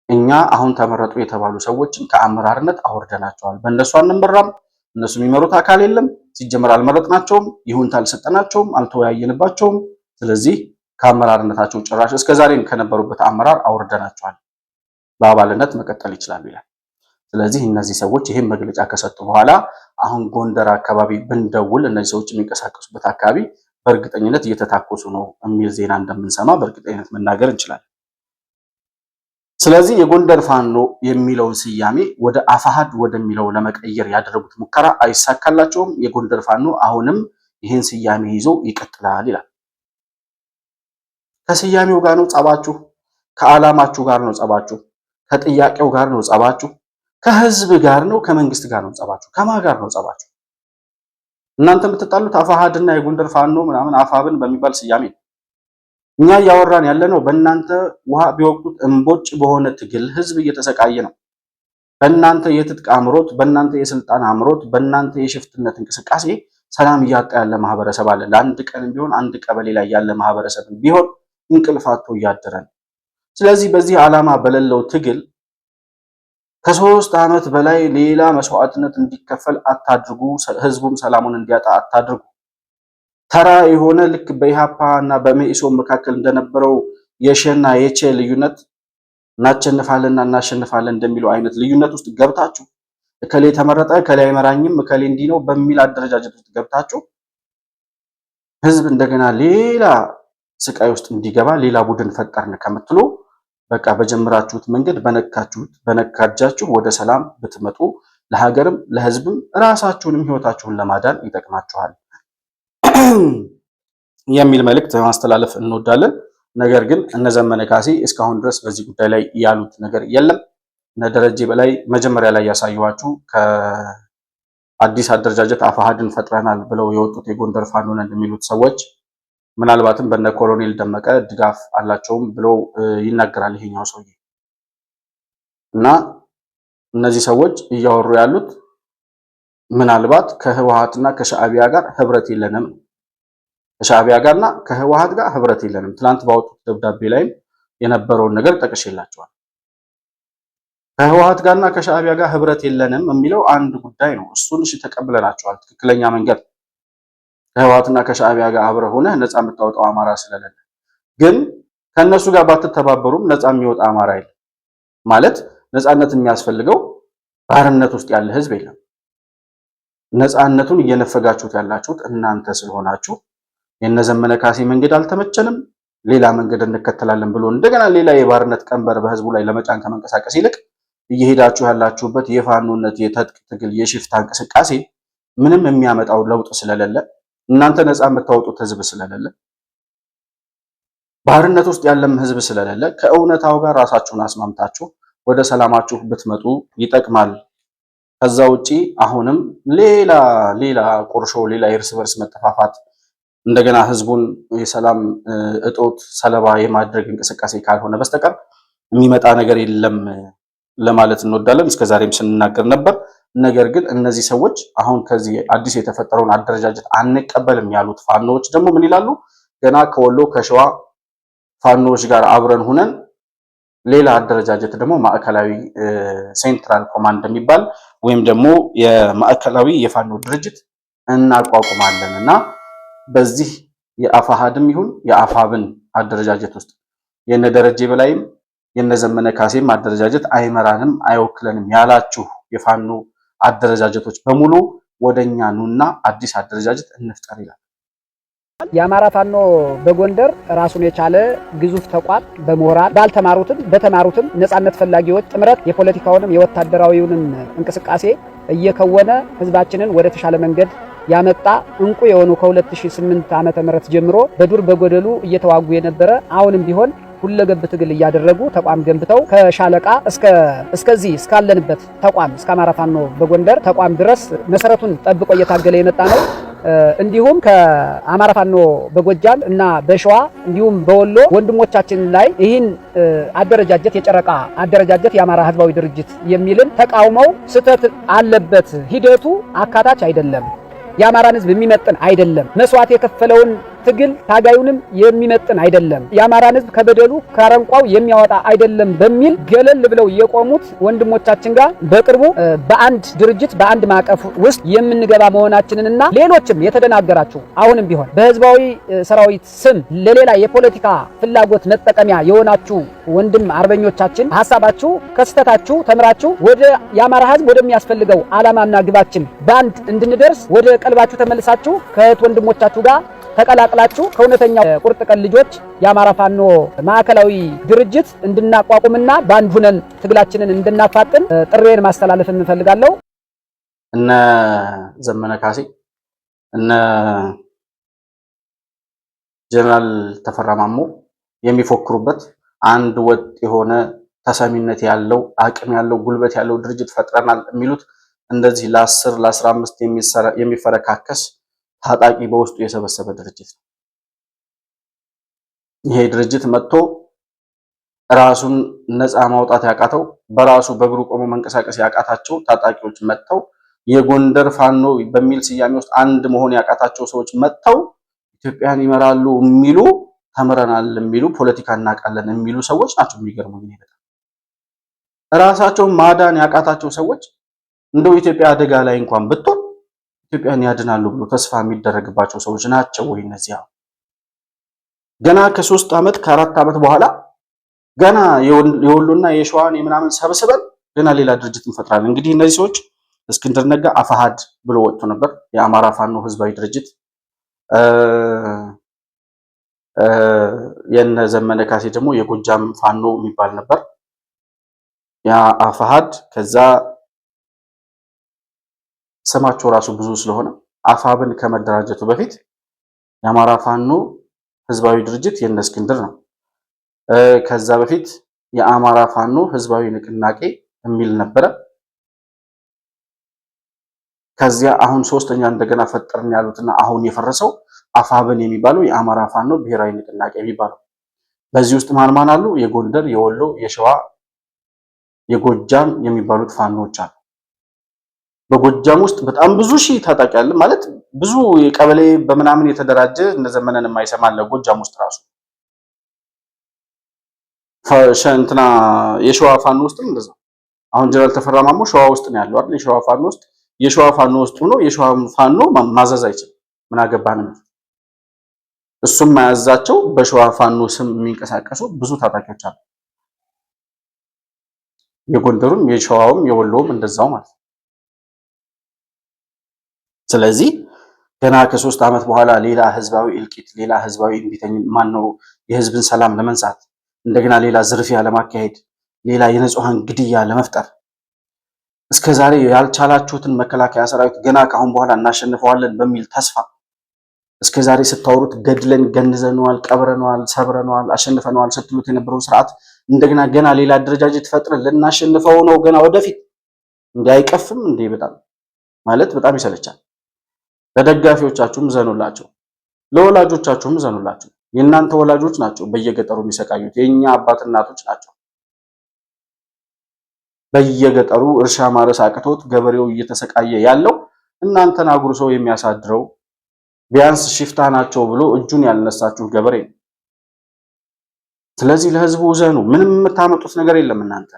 እኛ አሁን ተመረጡ የተባሉ ሰዎችን ከአመራርነት አውርደናቸዋል፣ በእነሱ አንመራም፣ እነሱ የሚመሩት አካል የለም፣ ሲጀመር አልመረጥናቸውም፣ ይሁንታ አልሰጠናቸውም፣ አልተወያየንባቸውም። ስለዚህ ከአመራርነታቸው ጭራሽ እስከዛሬም ከነበሩበት አመራር አውርደናቸዋል፣ በአባልነት መቀጠል ይችላሉ ይላል። ስለዚህ እነዚህ ሰዎች ይህን መግለጫ ከሰጡ በኋላ አሁን ጎንደር አካባቢ ብንደውል እነዚህ ሰዎች የሚንቀሳቀሱበት አካባቢ በእርግጠኝነት እየተታኮሱ ነው የሚል ዜና እንደምንሰማ በእርግጠኝነት መናገር እንችላለን። ስለዚህ የጎንደር ፋኖ የሚለውን ስያሜ ወደ አፋሃድ ወደሚለው ለመቀየር ያደረጉት ሙከራ አይሳካላቸውም። የጎንደር ፋኖ አሁንም ይህን ስያሜ ይዞ ይቀጥላል ይላል። ከስያሜው ጋር ነው ጸባችሁ፣ ከዓላማችሁ ጋር ነው ጸባችሁ፣ ከጥያቄው ጋር ነው ጸባችሁ፣ ከህዝብ ጋር ነው፣ ከመንግስት ጋር ነው ጸባችሁ። ከማን ጋር ነው ጸባችሁ? እናንተ የምትጣሉት አፋሃድና የጎንደር ፋኖ ምናምን አፋብን በሚባል ስያሜ ነው። እኛ እያወራን ያለነው በእናንተ ውሃ ቢወቅቱት እምቦጭ በሆነ ትግል ህዝብ እየተሰቃየ ነው። በእናንተ የትጥቅ አምሮት፣ በእናንተ የስልጣን አምሮት፣ በእናንተ የሽፍትነት እንቅስቃሴ ሰላም እያጣ ያለ ማህበረሰብ አለ። ለአንድ ቀንም ቢሆን አንድ ቀበሌ ላይ ያለ ማህበረሰብ ቢሆን እንቅልፍ አጥቶ እያደረ ነው። ስለዚህ በዚህ ዓላማ በሌለው ትግል ከ3 ዓመት በላይ ሌላ መስዋዕትነት እንዲከፈል አታድርጉ። ህዝቡም ሰላሙን እንዲያጣ አታድርጉ። ተራ የሆነ ልክ በኢሃፓ እና በመኢሶን መካከል እንደነበረው የሸና የቼ ልዩነት እናቸንፋለንና እናሸንፋለን እንደሚለው አይነት ልዩነት ውስጥ ገብታችሁ እከሌ ተመረጠ እከሌ አይመራኝም እከሌ እንዲህ ነው በሚል አደረጃጀት ውስጥ ገብታችሁ ህዝብ እንደገና ሌላ ስቃይ ውስጥ እንዲገባ ሌላ ቡድን ፈጠርን ከምትሉ በቃ በጀመራችሁት መንገድ በነካጃችሁ ወደ ሰላም ብትመጡ ለሀገርም ለህዝብም ራሳችሁንም ህይወታችሁን ለማዳን ይጠቅማችኋል የሚል መልእክት ማስተላለፍ እንወዳለን። ነገር ግን እነ ዘመነ ካሴ እስካሁን ድረስ በዚህ ጉዳይ ላይ ያሉት ነገር የለም። እነ ደረጀ በላይ መጀመሪያ ላይ ያሳየኋችሁ ከአዲስ አደረጃጀት አፋሃድን ፈጥረናል ብለው የወጡት የጎንደር ፋኖን እንደሚሉት ሰዎች ምናልባትም በነ ኮሎኔል ደመቀ ድጋፍ አላቸውም ብለው ይናገራል ይሄኛው ሰውዬ። እና እነዚህ ሰዎች እያወሩ ያሉት ምናልባት ከህወሓትና ከሻዕቢያ ጋር ህብረት የለንም፣ ከሻዕቢያ ጋርና ከህወሓት ጋር ህብረት የለንም። ትናንት ባወጡት ደብዳቤ ላይም የነበረውን ነገር ጠቅሼላቸዋል። ከህወሓት ጋርና ከሻዕቢያ ጋር ህብረት የለንም የሚለው አንድ ጉዳይ ነው። እሱን እሺ ተቀብለናቸዋል። ትክክለኛ መንገድ ከህወሓትና ከሻዕቢያ ጋር አብረህ ሆነህ ነፃ የምታወጣው አማራ ስለሌለ፣ ግን ከነሱ ጋር ባትተባበሩም ነፃ የሚወጣ አማራ የለም ማለት ነፃነት የሚያስፈልገው ባርነት ውስጥ ያለ ህዝብ የለም። ነፃነቱን እየነፈጋችሁት ያላችሁት እናንተ ስለሆናችሁ የነዘመነ ካሴ መንገድ አልተመቸንም ሌላ መንገድ እንከተላለን ብሎ እንደገና ሌላ የባርነት ቀንበር በህዝቡ ላይ ለመጫን ከመንቀሳቀስ ይልቅ እየሄዳችሁ ያላችሁበት የፋኖነት የትጥቅ ትግል የሽፍታ እንቅስቃሴ ምንም የሚያመጣው ለውጥ ስለሌለ እናንተ ነፃ የምታወጡት ህዝብ ስለሌለ ባርነት ውስጥ ያለም ህዝብ ስለሌለ ከእውነታው ጋር ራሳችሁን አስማምታችሁ ወደ ሰላማችሁ ብትመጡ ይጠቅማል። ከዛ ውጪ አሁንም ሌላ ቁርሾ ሌላ የእርስ በርስ መጠፋፋት እንደገና ህዝቡን የሰላም እጦት ሰለባ የማድረግ እንቅስቃሴ ካልሆነ በስተቀር የሚመጣ ነገር የለም ለማለት እንወዳለን። እስከዛሬም ስንናገር ነበር። ነገር ግን እነዚህ ሰዎች አሁን ከዚህ አዲስ የተፈጠረውን አደረጃጀት አንቀበልም ያሉት ፋኖዎች ደግሞ ምን ይላሉ? ገና ከወሎ ከሸዋ ፋኖዎች ጋር አብረን ሁነን ሌላ አደረጃጀት ደግሞ ማዕከላዊ ሴንትራል ኮማንድ የሚባል ወይም ደግሞ የማዕከላዊ የፋኖ ድርጅት እናቋቁማለን እና በዚህ የአፋሃድም ይሁን የአፋብን አደረጃጀት ውስጥ የነደረጀ በላይም የነዘመነ ካሴም አደረጃጀት አይመራንም አይወክለንም ያላችሁ የፋኖ አደረጃጀቶች በሙሉ ወደኛ ኑና አዲስ አደረጃጀት እንፍጠር ይላል። የአማራ ፋኖ በጎንደር ራሱን የቻለ ግዙፍ ተቋም በሞራል ባልተማሩትም በተማሩትም ነጻነት ፈላጊዎች ጥምረት የፖለቲካውንም የወታደራዊውንም እንቅስቃሴ እየከወነ ህዝባችንን ወደ ተሻለ መንገድ ያመጣ እንቁ የሆኑ ከ2008 ዓመተ ምህረት ጀምሮ በዱር በጎደሉ እየተዋጉ የነበረ አሁንም ቢሆን ሁለገብ ትግል እያደረጉ ተቋም ገንብተው ከሻለቃ እስከዚህ እስካለንበት ተቋም እስከ አማራ ፋኖ በጎንደር ተቋም ድረስ መሰረቱን ጠብቆ እየታገለ የመጣ ነው። እንዲሁም ከአማራ ፋኖ በጎጃም እና በሸዋ እንዲሁም በወሎ ወንድሞቻችን ላይ ይህን አደረጃጀት የጨረቃ አደረጃጀት የአማራ ህዝባዊ ድርጅት የሚልን ተቃውመው ስተት አለበት፣ ሂደቱ አካታች አይደለም፣ የአማራን ህዝብ የሚመጥን አይደለም፣ መስዋዕት የከፈለውን ትግል ታጋዩንም የሚመጥን አይደለም፣ የአማራን ህዝብ ከበደሉ ከአረንቋው የሚያወጣ አይደለም በሚል ገለል ብለው የቆሙት ወንድሞቻችን ጋር በቅርቡ በአንድ ድርጅት በአንድ ማዕቀፍ ውስጥ የምንገባ መሆናችንንና ሌሎችም የተደናገራችሁ አሁንም ቢሆን በህዝባዊ ሰራዊት ስም ለሌላ የፖለቲካ ፍላጎት መጠቀሚያ የሆናችሁ ወንድም አርበኞቻችን ሐሳባችሁ ከስተታችሁ ተምራችሁ ወደ የአማራ ህዝብ ወደሚያስፈልገው ዓላማና ግባችን ባንድ እንድንደርስ ወደ ቀልባችሁ ተመልሳችሁ ከእህት ወንድሞቻችሁ ጋር ተቀላቅላችሁ ከእውነተኛ ቁርጥ ቀን ልጆች የአማራ ፋኖ ማዕከላዊ ድርጅት እንድናቋቁምና ባንድ ሁነን ትግላችንን እንድናፋጥን ጥሬን ማስተላለፍ እንፈልጋለሁ። እነ ዘመነ ካሴ እነ ጀነራል ተፈራ ማሞ የሚፎክሩበት አንድ ወጥ የሆነ ተሰሚነት ያለው አቅም ያለው ጉልበት ያለው ድርጅት ፈጥረናል የሚሉት እንደዚህ ለ10 ለ15 የሚፈረካከስ ታጣቂ በውስጡ የሰበሰበ ድርጅት ነው። ይሄ ድርጅት መጥቶ ራሱን ነፃ ማውጣት ያቃተው በራሱ በእግሩ ቆሞ መንቀሳቀስ ያቃታቸው ታጣቂዎች መጥተው የጎንደር ፋኖ በሚል ስያሜ ውስጥ አንድ መሆን ያቃታቸው ሰዎች መጥተው ኢትዮጵያን ይመራሉ የሚሉ ተምረናል የሚሉ ፖለቲካ እናውቃለን የሚሉ ሰዎች ናቸው። የሚገርመው ግን ይሄ ራሳቸውን ማዳን ያቃታቸው ሰዎች እንደው ኢትዮጵያ አደጋ ላይ እንኳን ብትሆን ኢትዮጵያን ያድናሉ ብሎ ተስፋ የሚደረግባቸው ሰዎች ናቸው ወይ? እነዚያ ገና ከ3 ዓመት ከ4 ዓመት በኋላ ገና የወሎና የሸዋን የምናምን ሰብስበን ገና ሌላ ድርጅት እንፈጥራለን። እንግዲህ እነዚህ ሰዎች እስክንድር ነጋ አፋሃድ ብሎ ወጥቶ ነበር፣ የአማራ ፋኖ ህዝባዊ ድርጅት። የነ ዘመነ ካሴ ደግሞ የጎጃም ፋኖ የሚባል ነበር፣ ያ አፋሃድ። ከዛ ስማቸው ራሱ ብዙ ስለሆነ አፋብን ከመደራጀቱ በፊት የአማራ ፋኖ ህዝባዊ ድርጅት የነ እስክንድር ነው። ከዛ በፊት የአማራ ፋኖ ህዝባዊ ንቅናቄ የሚል ነበረ። ከዚያ አሁን ሶስተኛ እንደገና ፈጠርን ያሉትና አሁን የፈረሰው አፋብን የሚባለው የአማራ ፋኖ ብሔራዊ ንቅናቄ የሚባለው። በዚህ ውስጥ ማን አሉ? የጎንደር፣ የወሎ፣ የሸዋ፣ የጎጃም የሚባሉት ፋኖች አሉ። በጎጃም ውስጥ በጣም ብዙ ሺህ ታጣቂ አለ ማለት ብዙ የቀበሌ በምናምን የተደራጀ እነዘመነን የማይሰማለ ጎጃም ውስጥ ራሱ እንትና የሸዋ ፋኖ ውስጥም እንደዛ አሁን ጀነራል ተፈራ ማሞ ሸዋ ውስጥ ነው ያለው አይደል? የሸዋ ፋኖ ውስጥ የሸዋ ፋኖ ውስጥ ሆኖ የሸዋ ፋኖ ማዘዝ አይችልም። ምን አገባን? እሱም ማያዛቸው በሸዋ ፋኖ ስም የሚንቀሳቀሱ ብዙ ታጣቂዎች አሉ። የጎንደሩም የሸዋውም የወሎውም እንደዛው ማለት ነው። ስለዚህ ገና ከ3 ዓመት በኋላ ሌላ ህዝባዊ እልቂት፣ ሌላ ህዝባዊ የህዝብን ሰላም ለመንሳት እንደገና ሌላ ዝርፊያ ለማካሄድ፣ ሌላ የንጹሃን ግድያ ለመፍጠር እስከዛሬ ያልቻላችሁትን መከላከያ ሰራዊት ገና ካሁን በኋላ እናሸንፈዋለን በሚል ተስፋ እስከዛሬ ስታወሩት ገድለን ገንዘነዋል፣ ቀብረነዋል፣ ሰብረነዋል፣ አሸንፈነዋል ስትሉት የነበረው ስርዓት እንደገና ገና ሌላ አደረጃጀት ፈጥረን ልናሸንፈው ነው ገና ወደፊት። እንዳይቀፍም እንዴ በጣም ማለት በጣም ይሰለቻል። ለደጋፊዎቻችሁም ዘኑላቸው፣ ለወላጆቻችሁም ዘኑላቸው። የእናንተ ወላጆች ናቸው በየገጠሩ የሚሰቃዩት፣ የኛ አባት እናቶች ናቸው። በየገጠሩ እርሻ ማረስ አቅቶት ገበሬው እየተሰቃየ ያለው እናንተን አጉርሶ የሚያሳድረው ቢያንስ ሽፍታ ናቸው ብሎ እጁን ያልነሳችሁ ገበሬ ነው። ስለዚህ ለህዝቡ ዘኑ። ምንም የምታመጡት ነገር የለም። እናንተ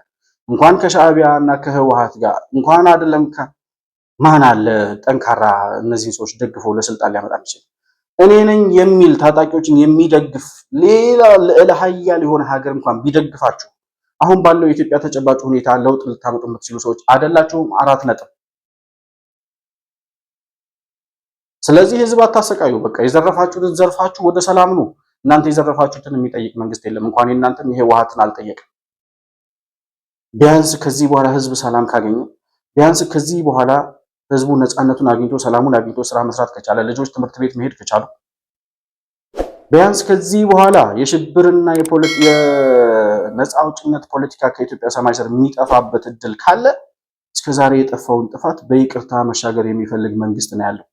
እንኳን ከሻዕቢያ እና ከህወሓት ጋር እንኳን አይደለም ማን አለ ጠንካራ እነዚህን ሰዎች ደግፎ ለስልጣን ሊያመጣ የሚችል እኔ ነኝ የሚል ታጣቂዎችን የሚደግፍ ሌላ ልዕለ ኃያል የሆነ ሀገር እንኳን ቢደግፋችሁ አሁን ባለው የኢትዮጵያ ተጨባጭ ሁኔታ ለውጥ ልታመጡ የምትችሉ ሰዎች አይደላችሁም። 4 ነጥብ። ስለዚህ ህዝብ አታሰቃዩ። በቃ የዘረፋችሁትን ዘርፋችሁ ወደ ሰላም ነው። እናንተ የዘረፋችሁትን የሚጠይቅ መንግስት የለም። እንኳን እናንተም ይሄ ህወሓትን አልጠየቅም። ቢያንስ ከዚህ በኋላ ህዝብ ሰላም ካገኘ፣ ቢያንስ ከዚህ በኋላ ህዝቡ ነፃነቱን አግኝቶ ሰላሙን አግኝቶ ስራ መስራት ከቻለ፣ ልጆች ትምህርት ቤት መሄድ ከቻሉ፣ ቢያንስ ከዚህ በኋላ የሽብርና የነፃ አውጭነት ፖለቲካ ከኢትዮጵያ ሰማይ ስር የሚጠፋበት እድል ካለ እስከዛሬ የጠፋውን ጥፋት በይቅርታ መሻገር የሚፈልግ መንግስት ነው ያለው።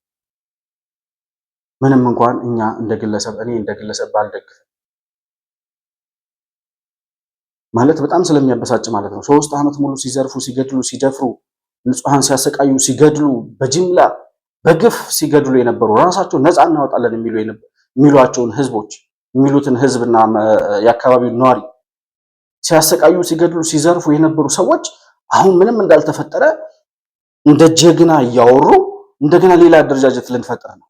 ምንም እንኳን እኔ እንደ ግለሰብ ባልደግፍ ማለት በጣም ስለሚያበሳጭ ማለት ነው። 3 ዓመት ሙሉ ሲዘርፉ፣ ሲገድሉ፣ ሲደፍሩ፣ ንጹሃን ሲያሰቃዩ፣ ሲገድሉ፣ በጅምላ በግፍ ሲገድሉ የነበሩ ራሳቸው ነፃ እናወጣለን የሚሏቸውን ህዝቦች የሚሉትን ህዝብና የአካባቢው ነዋሪ ሲያሰቃዩ፣ ሲገድሉ፣ ሲዘርፉ የነበሩ ሰዎች አሁን ምንም እንዳልተፈጠረ እንደ ጀግና እያወሩ እንደገና ሌላ አደረጃጀት ልንፈጥር ነው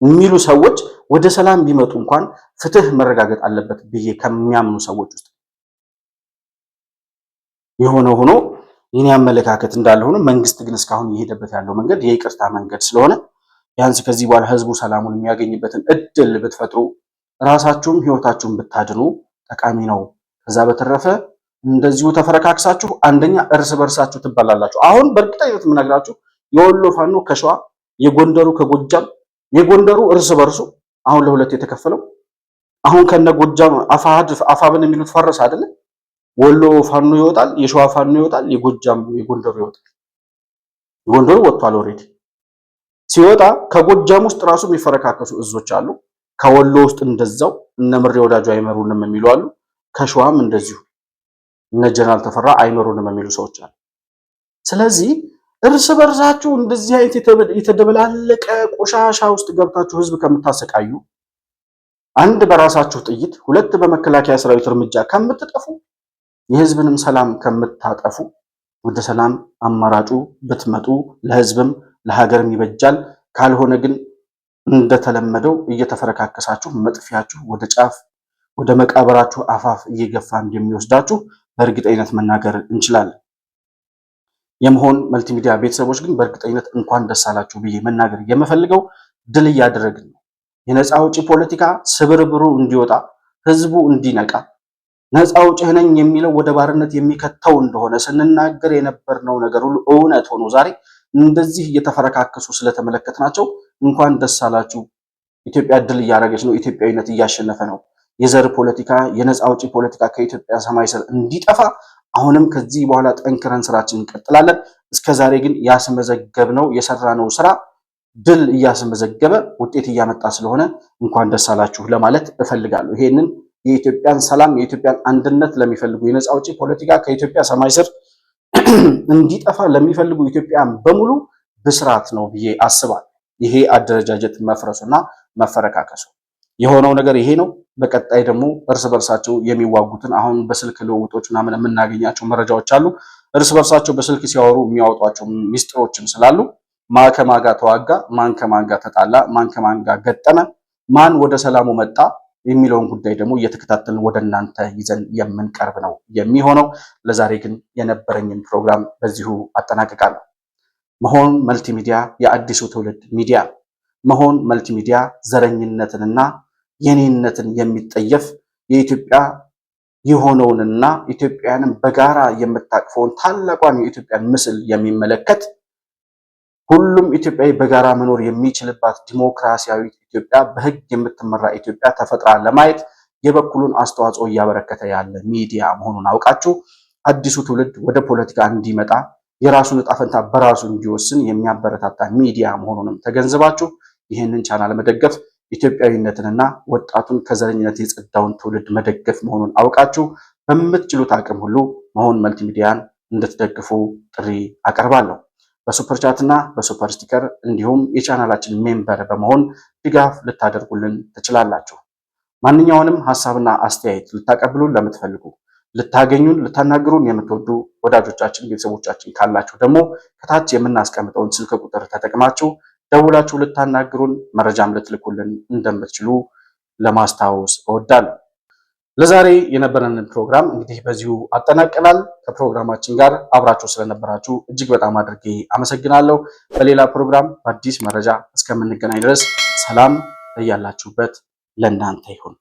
የሚሉ ሰዎች ወደ ሰላም ቢመጡ እንኳን ፍትህ መረጋገጥ አለበት ብዬ ከሚያምኑ ሰዎች ውስጥ የሆነ ሆኖ የኔ አመለካከት እንዳለ ሆኖ መንግስት ግን እስካሁን እየሄደበት ያለው መንገድ የይቅርታ መንገድ ስለሆነ ቢያንስ ከዚህ በኋላ ህዝቡ ሰላሙን የሚያገኝበትን እድል ብትፈጥሩ ራሳችሁም ህይወታችሁን ብታድኑ ጠቃሚ ነው። ከዛ በተረፈ እንደዚሁ ተፈረካክሳችሁ አንደኛ እርስ በርሳችሁ ትባላላችሁ። አሁን በእርግጠኝነት የምነግራችሁ የወሎ ፋኖ ከሸዋ፣ የጎንደሩ ከጎጃም፣ የጎንደሩ እርስ በርሱ አሁን ለሁለት የተከፈለው አሁን ከነ ጎጃም አፋብን የሚሉት ፈረስ አይደለ? ወሎ ፋኖ ይወጣል፣ የሸዋ ፋኖ ይወጣል፣ የጎንደሩ ይወጣል። የጎንደሩ ወጥቷል ኦልሬዲ። ሲወጣ ከጎጃም ውስጥ ራሱ የሚፈረካከሱ እዞች አሉ። ከወሎ ውስጥ እንደዛው እነ ምሬ ወዳጁ አይመሩንም የሚሉ አሉ። ከሸዋም እንደዚሁ እነ ጀነራል ተፈራ አይመሩንም የሚሉ ሰዎች አሉ። ስለዚህ እርስ በርሳችሁ እንደዚህ አይነት የተደበላለቀ ቆሻሻ ውስጥ ገብታችሁ ህዝብ ከምታሰቃዩ፣ አንድ በራሳችሁ ጥይት፣ ሁለት በመከላከያ ሰራዊት እርምጃ ከምትጠፉ፣ የህዝብንም ሰላም ከምታጠፉ ወደ ሰላም አማራጩ ብትመጡ ለህዝብም ለሀገርም ይበጃል። ካልሆነ ግን እንደተለመደው እየተፈረካከሳችሁ መጥፊያችሁ ወደ ጫፍ ወደ መቃብራችሁ አፋፍ እየገፋ እንደሚወስዳችሁ በእርግጠኝነት መናገር እንችላለን። የመሆን መልቲሚዲያ ቤተሰቦች ግን በእርግጠኝነት እንኳን ደስ አላችሁ ብዬ መናገር የምፈልገው ድል እያደረግን ነው። የነፃ አውጪ ፖለቲካ ስብርብሩ እንዲወጣ ህዝቡ እንዲነቃ ነፃ አውጪ ነኝ የሚለው ወደ ባርነት የሚከተው እንደሆነ ስንናገር የነበርነው ነገር ሁሉ እውነት ሆኖ ዛሬ እንደዚህ እየተፈረካከሱ ስለተመለከትናቸው እንኳን ደስ አላችሁ። ኢትዮጵያ ድል እያደረገች ነው። ኢትዮጵያዊነት እያሸነፈ ነው። የዘር ፖለቲካ፣ የነፃ አውጪ ፖለቲካ ከኢትዮጵያ ሰማይ ስር እንዲጠፋ አሁንም ከዚህ በኋላ ጠንክረን ስራችን እንቀጥላለን። እስከዛሬ ግን ያስመዘገብነው የሰራነው ስራ ድል እያስመዘገበ ውጤት እያመጣ ስለሆነ እንኳን ደስ አላችሁ ለማለት እፈልጋለሁ። ይሄንን የኢትዮጵያን ሰላም የኢትዮጵያን አንድነት ለሚፈልጉ የነፃ አውጪ ፖለቲካ ከኢትዮጵያ ሰማይ ስር እንዲጠፋ ለሚፈልጉ ኢትዮጵያን በሙሉ ብስራት ነው ብዬ አስባለሁ። ይሄ አደረጃጀት መፍረሱና መፈረካከሱ የሆነው ነገር ይሄ ነው። በቀጣይ ደግሞ እርስ በርሳቸው የሚዋጉትን አሁን በስልክ ልውውጦች ምናምን የምናገኛቸው መረጃዎች አሉ። እርስ በርሳቸው በስልክ ሲያወሩ የሚያወጧቸው ሚስጥሮችም ስላሉ ማን ከማን ጋር ተዋጋ፣ ማን ከማን ጋር ተጣላ፣ ማን ከማን ጋር ገጠመ፣ ማን ወደ ሰላሙ መጣ የሚለውን ጉዳይ ደግሞ እየተከታተልን ወደ እናንተ ይዘን የምንቀርብ ነው የሚሆነው። ለዛሬ ግን የነበረኝን ፕሮግራም በዚሁ አጠናቅቃለሁ። መሆን መልቲሚዲያ የአዲሱ ትውልድ ሚዲያ። መሆን መልቲሚዲያ ዘረኝነትንና የኔነትን የሚጠየፍ የኢትዮጵያ የሆነውንና ኢትዮጵያንን በጋራ የምታቅፈውን ታላቋን የኢትዮጵያን ምስል የሚመለከት ሁሉም ኢትዮጵያዊ በጋራ መኖር የሚችልባት ዲሞክራሲያዊት ኢትዮጵያ በሕግ የምትመራ ኢትዮጵያ ተፈጥራ ለማየት የበኩሉን አስተዋጽኦ እያበረከተ ያለ ሚዲያ መሆኑን አውቃችሁ አዲሱ ትውልድ ወደ ፖለቲካ እንዲመጣ የራሱን ዕጣ ፈንታ በራሱ እንዲወስን የሚያበረታታ ሚዲያ መሆኑንም ተገንዝባችሁ ይህንን ቻናል መደገፍ ኢትዮጵያዊነትንና ወጣቱን ከዘረኝነት የጸዳውን ትውልድ መደገፍ መሆኑን አውቃችሁ በምትችሉት አቅም ሁሉ መሆን መልቲሚዲያን እንድትደግፉ ጥሪ አቀርባለሁ። በሱፐር ቻትና በሱፐር ስቲከር እንዲሁም የቻናላችን ሜምበር በመሆን ድጋፍ ልታደርጉልን ትችላላችሁ። ማንኛውንም ሐሳብና አስተያየት ልታቀብሉን ለምትፈልጉ ልታገኙን ልታናግሩን የምትወዱ ወዳጆቻችን ቤተሰቦቻችን ካላችሁ ደግሞ ከታች የምናስቀምጠውን ስልክ ቁጥር ተጠቅማችሁ ደውላችሁ ልታናግሩን መረጃም ልትልኩልን እንደምትችሉ ለማስታወስ እወዳለሁ። ለዛሬ የነበረንን ፕሮግራም እንግዲህ በዚሁ አጠናቀናል። ከፕሮግራማችን ጋር አብራችሁ ስለነበራችሁ እጅግ በጣም አድርጌ አመሰግናለሁ። በሌላ ፕሮግራም በአዲስ መረጃ እስከምንገናኝ ድረስ ሰላም እያላችሁበት ለእናንተ ይሁን።